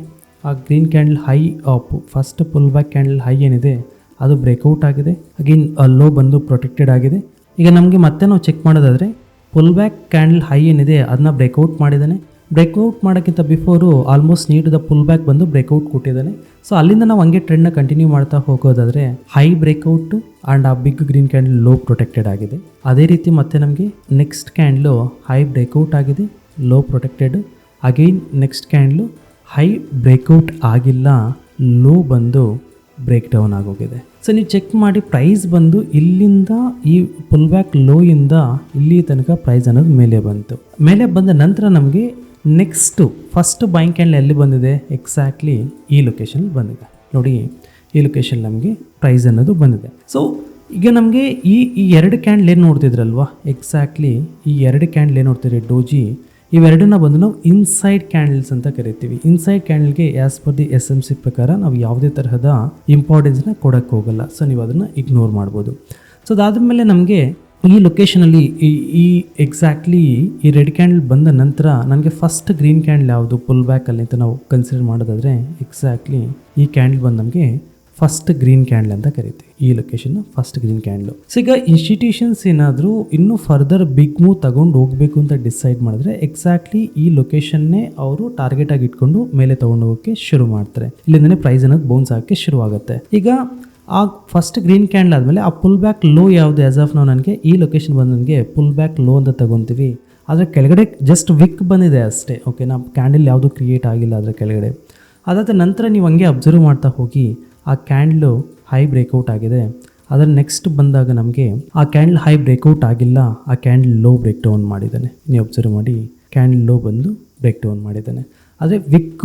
ಆ green candle high, first pull back candle high ಏನಿದೆ ಅದು ಬ್ರೇಕ್ಔಟ್ ಆಗಿದೆ, ಅಗೇನ್ ಲೋ ಬಂದು ಪ್ರೊಟೆಕ್ಟೆಡ್ ಆಗಿದೆ. ಈಗ ನಮಗೆ ಮತ್ತೆ ನಾವು ಚೆಕ್ ಮಾಡೋದಾದರೆ ಪುಲ್ ಬ್ಯಾಕ್ ಕ್ಯಾಂಡಲ್ ಹೈ ಏನಿದೆ ಅದನ್ನ ಬ್ರೇಕ್ಔಟ್ ಮಾಡಿದ್ದಾನೆ, ಬ್ರೇಕ್ಔಟ್ ಮಾಡೋಕ್ಕಿಂತ before almost need the pull back ಬಂದು ಬ್ರೇಕ್ಔಟ್ ಕೊಟ್ಟಿದ್ದಾನೆ. ಸೊ ಅಲ್ಲಿಂದ ನಾವು ಹಂಗೆ ಟ್ರೆಂಡ್ನ ಕಂಟಿನ್ಯೂ ಮಾಡ್ತಾ ಹೋಗೋದಾದರೆ ಹೈ ಬ್ರೇಕ್ಔಟ್ ಆ್ಯಂಡ್ ಆ big green candle low protected ಆಗಿದೆ. ಅದೇ ರೀತಿ ಮತ್ತೆ ನಮಗೆ ನೆಕ್ಸ್ಟ್ ಕ್ಯಾಂಡಲು ಹೈ ಬ್ರೇಕ್ಔಟ್ ಆಗಿದೆ, low protected, again next candle high breakout ಆಗಿಲ್ಲ, ಲೋ ಬಂದು ಬ್ರೇಕ್ ಡೌನ್ ಆಗೋಗಿದೆ. ಸೊ ನೀವು ಚೆಕ್ ಮಾಡಿ ಪ್ರೈಸ್ ಬಂದು ಇಲ್ಲಿಂದ ಈ ಪುಲ್ ಬ್ಯಾಕ್ ಲೋಯಿಂದ ಇಲ್ಲಿ ತನಕ ಪ್ರೈಸ್ ಅನ್ನೋದು ಮೇಲೆ ಬಂತು. ಮೇಲೆ ಬಂದ ನಂತರ ನಮಗೆ ನೆಕ್ಸ್ಟು ಫಸ್ಟ್ ಬೈಯಿಂಗ್ ಕ್ಯಾಂಡಲ್ ಎಲ್ಲಿ ಬಂದಿದೆ, ಎಕ್ಸಾಕ್ಟ್ಲಿ ಈ ಲೊಕೇಶನ್ ಬಂದಿದೆ ನೋಡಿ. ಈ ಲೊಕೇಶನ್ ನಮಗೆ ಪ್ರೈಸ್ ಅನ್ನೋದು ಬಂದಿದೆ. ಸೊ ಈಗ ನಮಗೆ ಈ ಎರಡು ಕ್ಯಾಂಡಲ್ ಏನು ನೋಡ್ತಿದ್ರಲ್ವಾ, ಎಕ್ಸಾಕ್ಟ್ಲಿ ಈ ಎರಡು ಕ್ಯಾಂಡಲ್ ಏನು ನೋಡ್ತೀರಿ ಡೋಜಿ, ಇವೆರಡನ್ನ ಬಂದು ನಾವು ಇನ್ಸೈಡ್ ಕ್ಯಾಂಡಲ್ಸ್ ಅಂತ ಕರಿತೀವಿ. ಇನ್ಸೈಡ್ ಕ್ಯಾಂಡಲ್ಗೆ ಆ್ಯಸ್ ಪರ್ ದಿ SMC ಪ್ರಕಾರ ನಾವು ಯಾವುದೇ ತರಹದ ಇಂಪಾರ್ಟೆನ್ಸ್ನ ಕೊಡೋಕ್ಕೆ ಹೋಗಲ್ಲ. ಸೊ ನೀವು ಅದನ್ನು ಇಗ್ನೋರ್ ಮಾಡ್ಬೋದು. ಸೊ ಅದಾದಮೇಲೆ ನಮಗೆ ಈ ಲೊಕೇಶನಲ್ಲಿ ಈ ಎಕ್ಸಾಕ್ಟ್ಲಿ ಈ ರೆಡ್ ಕ್ಯಾಂಡಲ್ ಬಂದ ನಂತರ ನನಗೆ ಫಸ್ಟ್ ಗ್ರೀನ್ ಕ್ಯಾಂಡಲ್ ಯಾವುದು ಪುಲ್ ಬ್ಯಾಕಲ್ಲಿ ಅಂತ ನಾವು ಕನ್ಸಿಡರ್ ಮಾಡೋದಾದರೆ ಎಕ್ಸಾಕ್ಟ್ಲಿ ಈ ಕ್ಯಾಂಡಲ್ ಬಂದು ನಮಗೆ ಫಸ್ಟ್ ಗ್ರೀನ್ ಕ್ಯಾಂಡಲ್ ಅಂತ ಕರಿತೀವಿ. ಈ location first green candle. So ಈಗ ಇನ್ಸ್ಟಿಟ್ಯೂಷನ್ಸ್ ಏನಾದರೂ ಇನ್ನೂ ಫರ್ದರ್ ಬಿಗ್ ಮೂವ್ ತಗೊಂಡು ಹೋಗಬೇಕು ಅಂತ ಡಿಸೈಡ್ ಮಾಡಿದ್ರೆ ಎಕ್ಸಾಕ್ಟ್ಲಿ ಈ ಲೊಕೇಶನ್ನೇ ಅವರು ಟಾರ್ಗೆಟ್ ಆಗಿ ಇಟ್ಕೊಂಡು ಮೇಲೆ ತೊಗೊಂಡು ಹೋಗೋಕ್ಕೆ ಶುರು ಮಾಡ್ತಾರೆ. ಇಲ್ಲಿಂದನೇ ಪ್ರೈಸ್ ಅನ್ನೋದು ಬೌನ್ಸ್ ಆಗೋಕ್ಕೆ ಶುರು ಆಗುತ್ತೆ. ಈಗ ಆ ಫಸ್ಟ್ ಗ್ರೀನ್ ಕ್ಯಾಂಡಲ್ ಆದಮೇಲೆ ಆ ಪುಲ್ ಬ್ಯಾಕ್ ಲೋ ಯಾವುದು ಆಸ್ ಆಫ್ ನಾವು ನನಗೆ ಈ ಲೊಕೇಶನ್ ಬಂದು ನನಗೆ ಪುಲ್ ಬ್ಯಾಕ್ ಲೋ ಅಂತ ತಗೊತೀವಿ. ಅದರ ಕೆಳಗಡೆ ಜಸ್ಟ್ ವಿಕ್ ಬಂದಿದೆ ಅಷ್ಟೇ, ಓಕೆ, ನಾವು ಕ್ಯಾಂಡಲ್ ಯಾವುದು ಕ್ರಿಯೇಟ್ ಆಗಿಲ್ಲ ಅದರ ಕೆಳಗಡೆ. ಅದಾದ ನಂತರ ನೀವು ಹಂಗೆ ಅಬ್ಸರ್ವ್ ಮಾಡ್ತಾ ಹೋಗಿ ಆ ಕ್ಯಾಂಡಲು ಹೈ ಬ್ರೇಕ್ಔಟ್ ಆಗಿದೆ. ಅದರ ನೆಕ್ಸ್ಟ್ ಬಂದಾಗ ನಮಗೆ ಆ ಕ್ಯಾಂಡಲ್ ಹೈ ಬ್ರೇಕ್ಔಟ್ ಆಗಿಲ್ಲ, ಆ ಕ್ಯಾಂಡಲ್ ಲೋ ಬ್ರೇಕ್ ಡೌನ್ ಮಾಡಿದ್ದಾನೆ. ನೀವು ಅಬ್ಸರ್ವ್ ಮಾಡಿ ಕ್ಯಾಂಡಲ್ ಲೋ ಬಂದು ಬ್ರೇಕ್ ಡೌನ್ ಮಾಡಿದ್ದಾನೆ. ಆದರೆ ವಿಕ್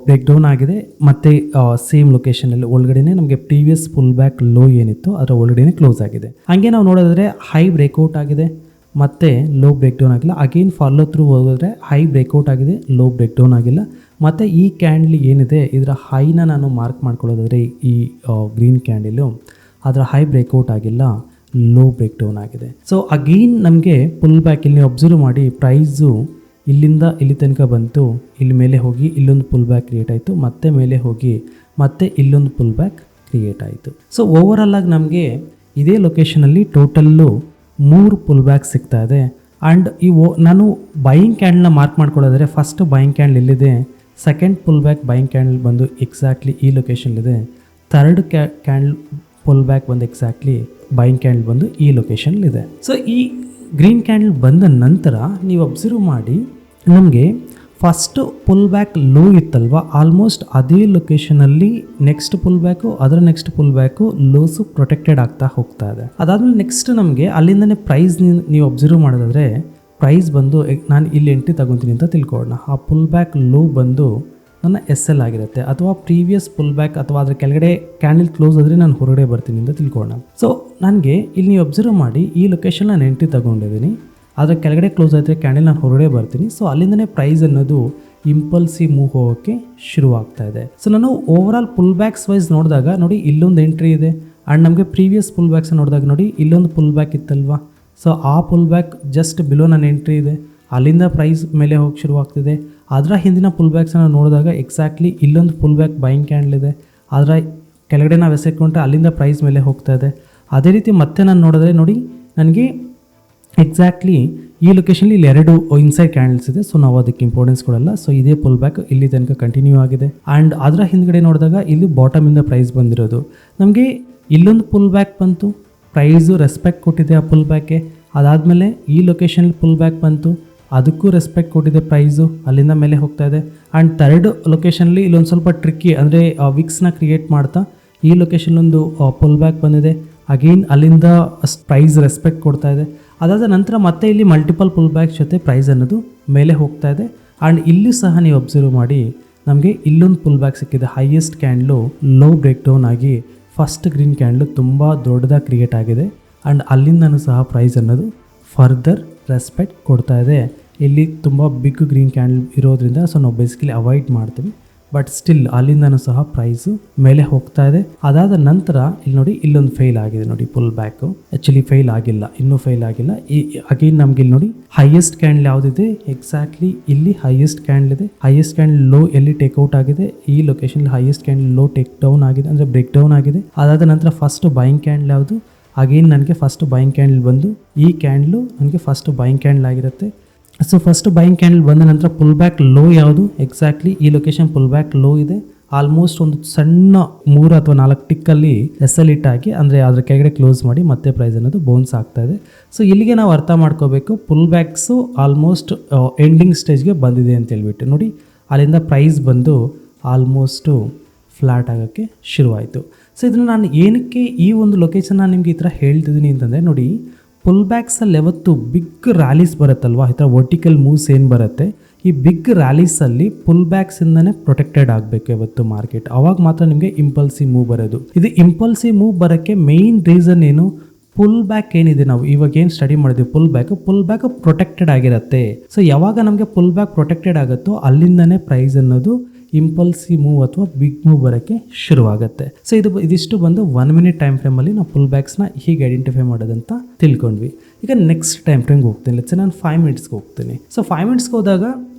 ಬ್ರೇಕ್ ಡೌನ್ ಆಗಿದೆ ಮತ್ತು ಸೇಮ್ ಲೊಕೇಶನಲ್ಲಿ ಒಳಗಡೆನೇ ನಮಗೆ ಪ್ರೀವಿಯಸ್ ಪುಲ್ ಬ್ಯಾಕ್ ಲೋ ಏನಿತ್ತು ಅದರ ಒಳಗಡೆನೇ ಕ್ಲೋಸ್ ಆಗಿದೆ. ಹಾಗೆ ನಾವು ನೋಡೋದಾದರೆ ಹೈ ಬ್ರೇಕ್ಔಟ್ ಆಗಿದೆ ಮತ್ತು ಲೋ ಬ್ರೇಕ್ ಡೌನ್ ಆಗಿಲ್ಲ. ಅಗೇನ್ ಫಾಲೋ ಥ್ರೂ ಹೋಗಿದ್ರೆ ಹೈ ಬ್ರೇಕ್ಔಟ್ ಆಗಿದೆ, ಲೋ ಬ್ರೇಕ್ ಡೌನ್ ಆಗಿಲ್ಲ. ಮತ್ತು ಈ ಕ್ಯಾಂಡಲ್ ಏನಿದೆ ಇದರ ಹೈನ ನಾನು ಮಾರ್ಕ್ ಮಾಡ್ಕೊಳ್ಳೋದಾದರೆ ಈ ಗ್ರೀನ್ ಕ್ಯಾಂಡಲು ಅದರ ಹೈ ಬ್ರೇಕ್ಔಟ್ ಆಗಿಲ್ಲ, ಲೋ ಬ್ರೇಕ್ ಡೌನ್ ಆಗಿದೆ. ಸೊ ಅಗೇನ್ ನಮಗೆ ಪುಲ್ ಬ್ಯಾಕ್ ಇಲ್ಲಿ ಅಬ್ಸರ್ವ್ ಮಾಡಿ ಪ್ರೈಸು ಇಲ್ಲಿಂದ ಇಲ್ಲಿ ತನಕ ಬಂತು, ಇಲ್ಲಿ ಮೇಲೆ ಹೋಗಿ ಇಲ್ಲೊಂದು ಪುಲ್ ಬ್ಯಾಕ್ ಕ್ರಿಯೇಟ್ ಆಯಿತು, ಮತ್ತೆ ಮೇಲೆ ಹೋಗಿ ಮತ್ತೆ ಇಲ್ಲೊಂದು ಪುಲ್ ಬ್ಯಾಕ್ ಕ್ರಿಯೇಟ್ ಆಯಿತು. ಸೊ ಓವರಾಲ್ ಆಗಿ ನಮಗೆ ಇದೇ ಲೊಕೇಶನಲ್ಲಿ ಟೋಟಲ್ಲು 3 ಪುಲ್ ಬ್ಯಾಕ್ ಸಿಗ್ತಾ ಇದೆ. ಆ್ಯಂಡ್ ನಾನು ಬೈಯಿಂಗ್ ಕ್ಯಾಂಡಲ್ನ ಮಾರ್ಕ್ ಮಾಡ್ಕೊಳ್ಳೋದಾದರೆ ಫಸ್ಟ್ ಬೈಯಿಂಗ್ ಕ್ಯಾಂಡಲ್ ಇಲ್ಲಿದೆ, second pull back buying candle ಬಂದು ಎಕ್ಸಾಕ್ಟ್ಲಿ ಈ ಲೊಕೇಶನ್ಲಿದೆ, ಥರ್ಡ್ ಕ್ಯಾಂಡಲ್ ಪುಲ್ ಬ್ಯಾಕ್ ಬಂದು ಎಕ್ಸಾಕ್ಟ್ಲಿ ಬೈಯಿಂಗ್ ಕ್ಯಾಂಡಲ್ ಬಂದು ಈ ಲೊಕೇಶನ್ಲಿದೆ. ಸೊ ಈ ಗ್ರೀನ್ ಕ್ಯಾಂಡಲ್ ಬಂದ ನಂತರ ನೀವು ಅಬ್ಸರ್ವ್ ಮಾಡಿ ನಮಗೆ ಫಸ್ಟ್ ಪುಲ್ ಬ್ಯಾಕ್ ಲೋ ಇತ್ತಲ್ವ, ಆಲ್ಮೋಸ್ಟ್ ಅದೇ ಲೊಕೇಶನಲ್ಲಿ ನೆಕ್ಸ್ಟ್ ಪುಲ್ ಬ್ಯಾಕು ಅದರ next pull back lows protected ಆಗ್ತಾ ಹೋಗ್ತಾ ಇದೆ. ಅದಾದಮೇಲೆ ನೆಕ್ಸ್ಟ್ ನಮಗೆ ಅಲ್ಲಿಂದನೇ ಪ್ರೈಸ್ ನೀವು ಅಬ್ಸರ್ವ್ ಮಾಡೋದಾದರೆ ಪ್ರೈಸ್ ಬಂದು ನಾನು ಇಲ್ಲಿ ಎಂಟ್ರಿ ತಗೊತೀನಿ ಅಂತ ತಿಳ್ಕೊಳ್ಳೋಣ. ಆ ಪುಲ್ ಬ್ಯಾಕ್ ಲೋ ಬಂದು ನನ್ನ SL ಆಗಿರುತ್ತೆ, ಅಥವಾ ಪ್ರೀವಿಯಸ್ ಪುಲ್ ಬ್ಯಾಕ್ ಅಥವಾ ಅದರ ಕೆಳಗಡೆ ಕ್ಯಾಂಡಲ್ ಕ್ಲೋಸ್ ಆದರೆ ನಾನು ಹೊರಗಡೆ ಬರ್ತೀನಿ ಅಂತ ತಿಳ್ಕೊಳ್ಳೋಣ. ಸೊ ನನಗೆ ಇಲ್ಲಿ ನೀವು ಅಬ್ಸರ್ವ್ ಮಾಡಿ ಈ ಲೊಕೇಶನ್ ನಾನು ಎಂಟ್ರಿ ತಗೊಂಡಿದ್ದೀನಿ, ಅದರ ಕೆಳಗಡೆ ಕ್ಲೋಸ್ ಆದರೆ ಕ್ಯಾಂಡಲ್ ನಾನು ಹೊರಗಡೆ ಬರ್ತೀನಿ. ಸೊ ಅಲ್ಲಿಂದನೇ ಪ್ರೈಸ್ ಅನ್ನೋದು ಇಂಪಲ್ಸಿವ್ ಮೂವ್ ಹೋಗೋಕ್ಕೆ ಶುರುವಾಗ್ತಾ ಇದೆ. ಸೊ ನಾನು ಓವರಾಲ್ ಪುಲ್ ಬ್ಯಾಕ್ಸ್ ವೈಸ್ ನೋಡಿದಾಗ ನೋಡಿ ಇಲ್ಲೊಂದು ಎಂಟ್ರಿ ಇದೆ, ಆ್ಯಂಡ್ ನಮಗೆ ಪ್ರೀವಿಯಸ್ ಪುಲ್ ಬ್ಯಾಕ್ಸ್ ನೋಡಿದಾಗ ನೋಡಿ ಇಲ್ಲೊಂದು ಪುಲ್ ಬ್ಯಾಕ್ ಇತ್ತಲ್ವಾ. ಸೊ ಆ ಪುಲ್ ಬ್ಯಾಕ್ ಜಸ್ಟ್ ಬಿಲೋ ನನ್ನ ಎಂಟ್ರಿ ಇದೆ, ಅಲ್ಲಿಂದ ಪ್ರೈಸ್ ಮೇಲೆ ಹೋಗಿ ಶುರುವಾಗ್ತಿದೆ. ಅದರ ಹಿಂದಿನ ಪುಲ್ ಬ್ಯಾಕ್ಸನ್ನು ನೋಡಿದಾಗ ಎಕ್ಸಾಕ್ಟ್ಲಿ ಇಲ್ಲೊಂದು ಪುಲ್ ಬ್ಯಾಕ್ ಬೈಯಿಂಗ್ ಕ್ಯಾಂಡಲ್ ಇದೆ, ಅದರ ಕೆಳಗಡೆ ನಾವು ಎಸೆಟ್ಕೊಂಡ್ರೆ ಅಲ್ಲಿಂದ ಪ್ರೈಸ್ ಮೇಲೆ ಹೋಗ್ತಾ ಇದೆ. ಅದೇ ರೀತಿ ಮತ್ತೆ ನಾನು ನೋಡಿದ್ರೆ ನೋಡಿ ನನಗೆ ಎಕ್ಸಾಕ್ಟ್ಲಿ ಈ ಲೊಕೇಶನಲ್ಲಿ ಇಲ್ಲಿ 2 ಇನ್ಸೈಡ್ ಕ್ಯಾಂಡಲ್ಸ್ ಇದೆ. ಸೊ ನಾವು ಅದಕ್ಕೆ ಇಂಪಾರ್ಟೆನ್ಸ್ ಕೊಡಲ್ಲ. ಸೊ ಇದೇ ಪುಲ್ ಬ್ಯಾಕ್ ಇಲ್ಲಿ ತನಕ ಕಂಟಿನ್ಯೂ ಆಗಿದೆ. ಆ್ಯಂಡ್ ಅದರ ಹಿಂದ್ಗಡೆ ನೋಡಿದಾಗ ಇಲ್ಲಿ ಬಾಟಮಿಂದ ಪ್ರೈಸ್ ಬಂದಿರೋದು, ನಮಗೆ ಇಲ್ಲೊಂದು ಪುಲ್ ಬ್ಯಾಕ್ ಬಂತು, ಪ್ರೈಸು ರೆಸ್ಪೆಕ್ಟ್ ಕೊಟ್ಟಿದೆ ಆ ಪುಲ್ ಬ್ಯಾಕ್ಗೆ. ಅದಾದಮೇಲೆ ಈ ಲೊಕೇಶನಲ್ಲಿ ಪುಲ್ ಬ್ಯಾಕ್ ಬಂತು, ಅದಕ್ಕೂ ರೆಸ್ಪೆಕ್ಟ್ ಕೊಟ್ಟಿದೆ ಪ್ರೈಸು, ಅಲ್ಲಿಂದ ಮೇಲೆ ಹೋಗ್ತಾ ಇದೆ. ಆ್ಯಂಡ್ ಥರ್ಡ್ ಲೊಕೇಶನಲ್ಲಿ ಇಲ್ಲೊಂದು ಸ್ವಲ್ಪ ಟ್ರಿಕ್ಕಿ ಅಂದರೆ ವಿಕ್ಸ್ನ ಕ್ರಿಯೇಟ್ ಮಾಡ್ತಾ ಈ ಲೊಕೇಶನ್ಲೊಂದು ಪುಲ್ ಬ್ಯಾಕ್ ಬಂದಿದೆ, ಅಗೇನ್ ಅಲ್ಲಿಂದ ಪ್ರೈಸ್ ರೆಸ್ಪೆಕ್ಟ್ ಕೊಡ್ತಾ ಇದೆ. ಅದಾದ ನಂತರ ಮತ್ತೆ ಇಲ್ಲಿ ಮಲ್ಟಿಪಲ್ ಪುಲ್ ಬ್ಯಾಕ್ ಜೊತೆ ಪ್ರೈಸ್ ಅನ್ನೋದು ಮೇಲೆ ಹೋಗ್ತಾ ಇದೆ. ಆ್ಯಂಡ್ ಇಲ್ಲಿ ಸಹ ನೀವು ಅಬ್ಸರ್ವ್ ಮಾಡಿ ನಮಗೆ ಇಲ್ಲೊಂದು ಪುಲ್ ಬ್ಯಾಕ್ ಸಿಕ್ಕಿದೆ, highest candle low break down ಆಗಿ ಫಸ್ಟ್ ಗ್ರೀನ್ ಕ್ಯಾಂಡ್ಲು ತುಂಬ ದೊಡ್ಡದಾಗಿ ಕ್ರಿಯೇಟ್ ಆಗಿದೆ. ಆ್ಯಂಡ್ ಅಲ್ಲಿಂದನೂ ಸಹ ಪ್ರೈಸ್ ಅನ್ನೋದು ಫರ್ದರ್ ರೆಸ್ಪೆಕ್ಟ್ ಕೊಡ್ತಾ ಇದೆ. ಇಲ್ಲಿ ತುಂಬ ಬಿಗ್ ಗ್ರೀನ್ ಕ್ಯಾಂಡಲ್ ಇರೋದ್ರಿಂದ ಸೊ ನಾವು ಬೇಸಿಕಲಿ ಅವಾಯ್ಡ್ ಮಾಡ್ತೀವಿ. ಬಟ್ ಸ್ಟಿಲ್ ಅಲ್ಲಿಂದನೂ ಸಹ ಪ್ರೈಸು ಮೇಲೆ ಹೋಗ್ತಾ ಇದೆ. ಅದಾದ ನಂತರ ಇಲ್ಲಿ ನೋಡಿ ಇಲ್ಲೊಂದು ಫೇಲ್ ಆಗಿದೆ ನೋಡಿ, ಪುಲ್ ಬ್ಯಾಕ್ ಆಕ್ಚುಲಿ ಫೇಲ್ ಆಗಿಲ್ಲ, ಇನ್ನೂ ಫೇಲ್ ಆಗಿಲ್ಲ. ಅಗೇನ್ ನಮ್ಗೆ ಇಲ್ಲಿ ನೋಡಿ ಹೈಯೆಸ್ಟ್ ಕ್ಯಾಂಡಲ್ ಯಾವ್ದಿದೆ, ಎಕ್ಸಾಕ್ಟ್ಲಿ ಇಲ್ಲಿ ಹೈಯೆಸ್ಟ್ ಕ್ಯಾಂಡಲ್ ಇದೆ. ಹೈಯೆಸ್ಟ್ ಕ್ಯಾಂಡಲ್ ಲೋ ಎಲ್ಲಿ ಟೇಕ್ಔಟ್ ಆಗಿದೆ, ಈ location highest candle low take down ಆಗಿದೆ, ಅಂದ್ರೆ ಬ್ರೇಕ್ ಡೌನ್ ಆಗಿದೆ. ಅದಾದ ನಂತರ ಫಸ್ಟ್ ಬೈಯಿಂಗ್ ಕ್ಯಾಂಡಲ್ ಯಾವುದು, ಅಗೇನ್ ನನಗೆ ಫಸ್ಟ್ ಬೈಯಿಂಗ್ ಕ್ಯಾಂಡಲ್ ಬಂದು ಈ ಕ್ಯಾಂಡಲ್ ನನಗೆ ಫಸ್ಟ್ ಬೈಯಿಂಗ್ ಕ್ಯಾಂಡಲ್ ಆಗಿರುತ್ತೆ. ಸೊ ಫಸ್ಟ್ ಬೈಯಿಂಗ್ ಕ್ಯಾಂಡಲ್ ಬಂದ ನಂತರ ಪುಲ್ ಬ್ಯಾಕ್ ಲೋ ಯಾವುದು, ಎಕ್ಸಾಕ್ಟ್ಲಿ ಈ ಲೊಕೇಶನ್ ಪುಲ್ ಬ್ಯಾಕ್ ಲೋ ಇದೆ. ಆಲ್ಮೋಸ್ಟ್ ಒಂದು ಸಣ್ಣ 3 ಅಥವಾ 4 ಟಿಕ್ಕಲ್ಲಿ SL ಇಟ್ಟಾಗಿ, ಅಂದರೆ ಅದ್ರ ಕೆಳಗಡೆ ಕ್ಲೋಸ್ ಮಾಡಿ ಮತ್ತೆ ಪ್ರೈಸ್ ಅನ್ನೋದು ಬೌನ್ಸ್ ಆಗ್ತಾ ಇದೆ. ಸೊ ಇಲ್ಲಿಗೆ ನಾವು ಅರ್ಥ ಮಾಡ್ಕೋಬೇಕು, ಪುಲ್ ಬ್ಯಾಕ್ಸು ಆಲ್ಮೋಸ್ಟ್ ಎಂಡಿಂಗ್ ಸ್ಟೇಜ್ಗೆ ಬಂದಿದೆ ಅಂತ ಹೇಳ್ಬಿಟ್ಟು. ನೋಡಿ ಅಲ್ಲಿಂದ ಪ್ರೈಸ್ ಬಂದು ಆಲ್ಮೋಸ್ಟು ಫ್ಲಾಟ್ ಆಗೋಕ್ಕೆ ಶುರುವಾಯಿತು. ಸೊ ಇದನ್ನು ನಾನು ಏನಕ್ಕೆ ಈ ಒಂದು ಲೊಕೇಶನ್ ನಾನು ನಿಮ್ಗೆ ಈ ಥರ ಹೇಳ್ತಿದ್ದೀನಿ ಅಂತಂದರೆ, ನೋಡಿ ಪುಲ್ ಬ್ಯಾಕ್ಸಲ್ಲಿ ಯಾವತ್ತು ಬಿಗ್ ರ್ಯಾಲೀಸ್ ಬರುತ್ತಲ್ವ, ಈ ಥರ ವರ್ಟಿಕಲ್ ಮೂವ್ಸ್ ಏನು ಬರುತ್ತೆ, ಈ ಬಿಗ್ ರ್ಯಾಲೀಸಲ್ಲಿ ಪುಲ್ ಬ್ಯಾಕ್ಸಿಂದನೇ ಪ್ರೊಟೆಕ್ಟೆಡ್ ಆಗಬೇಕು ಯಾವತ್ತು ಮಾರ್ಕೆಟ್. ಅವಾಗ ಮಾತ್ರ ನಿಮಗೆ ಇಂಪಲ್ಸಿವ್ ಮೂವ್ ಬರೋದು. ಇದು ಇಂಪಲ್ಸಿವ್ ಮೂವ್ ಬರೋಕ್ಕೆ ಮೇಯ್ನ್ ರೀಸನ್ ಏನು, ಪುಲ್ ಬ್ಯಾಕ್ ಏನಿದೆ, ನಾವು ಇವಾಗ ಏನು ಸ್ಟಡಿ ಮಾಡಿದ್ವಿ ಪುಲ್ ಬ್ಯಾಕ್ ಪ್ರೊಟೆಕ್ಟೆಡ್ ಆಗಿರುತ್ತೆ. ಸೊ ಯಾವಾಗ ನಮಗೆ ಪುಲ್ ಬ್ಯಾಕ್ ಪ್ರೊಟೆಕ್ಟೆಡ್ ಆಗುತ್ತೋ ಅಲ್ಲಿಂದನೇ ಪ್ರೈಸ್ ಅನ್ನೋದು ಇಂಪಲ್ಸಿವ್ ಮೂವ್ ಅಥವಾ ಬಿಗ್ ಮೂವ್ ಬರೋಕ್ಕೆ ಶುರುವಾಗುತ್ತೆ. ಸೊ ಇದಿಷ್ಟು ಬಂದು 1 ಮಿನಿಟ್ ಟೈಮ್ ಫ್ರೇಮಲ್ಲಿ ನಾವು ಪುಲ್ ಬ್ಯಾಕ್ಸ್ನ ಹೀಗೆ ಐಡೆಂಟಿಫೈ ಮಾಡೋದಂತ ತಿಳ್ಕೊಂಡ್ವಿ. ಈಗ ನೆಕ್ಸ್ಟ್ ಟೈಮ್ ಫ್ರೇಮ್ಗೆ ಹೋಗ್ತೀನಿ. ಲೆಟ್ಸ್ ನಾನು 5 ಮಿನಿಟ್ಸ್ಗೆ ಹೋಗ್ತೀನಿ. ಸೊ 5 ಮಿನಿಟ್ಸ್ಗೆ ಹೋದಾಗ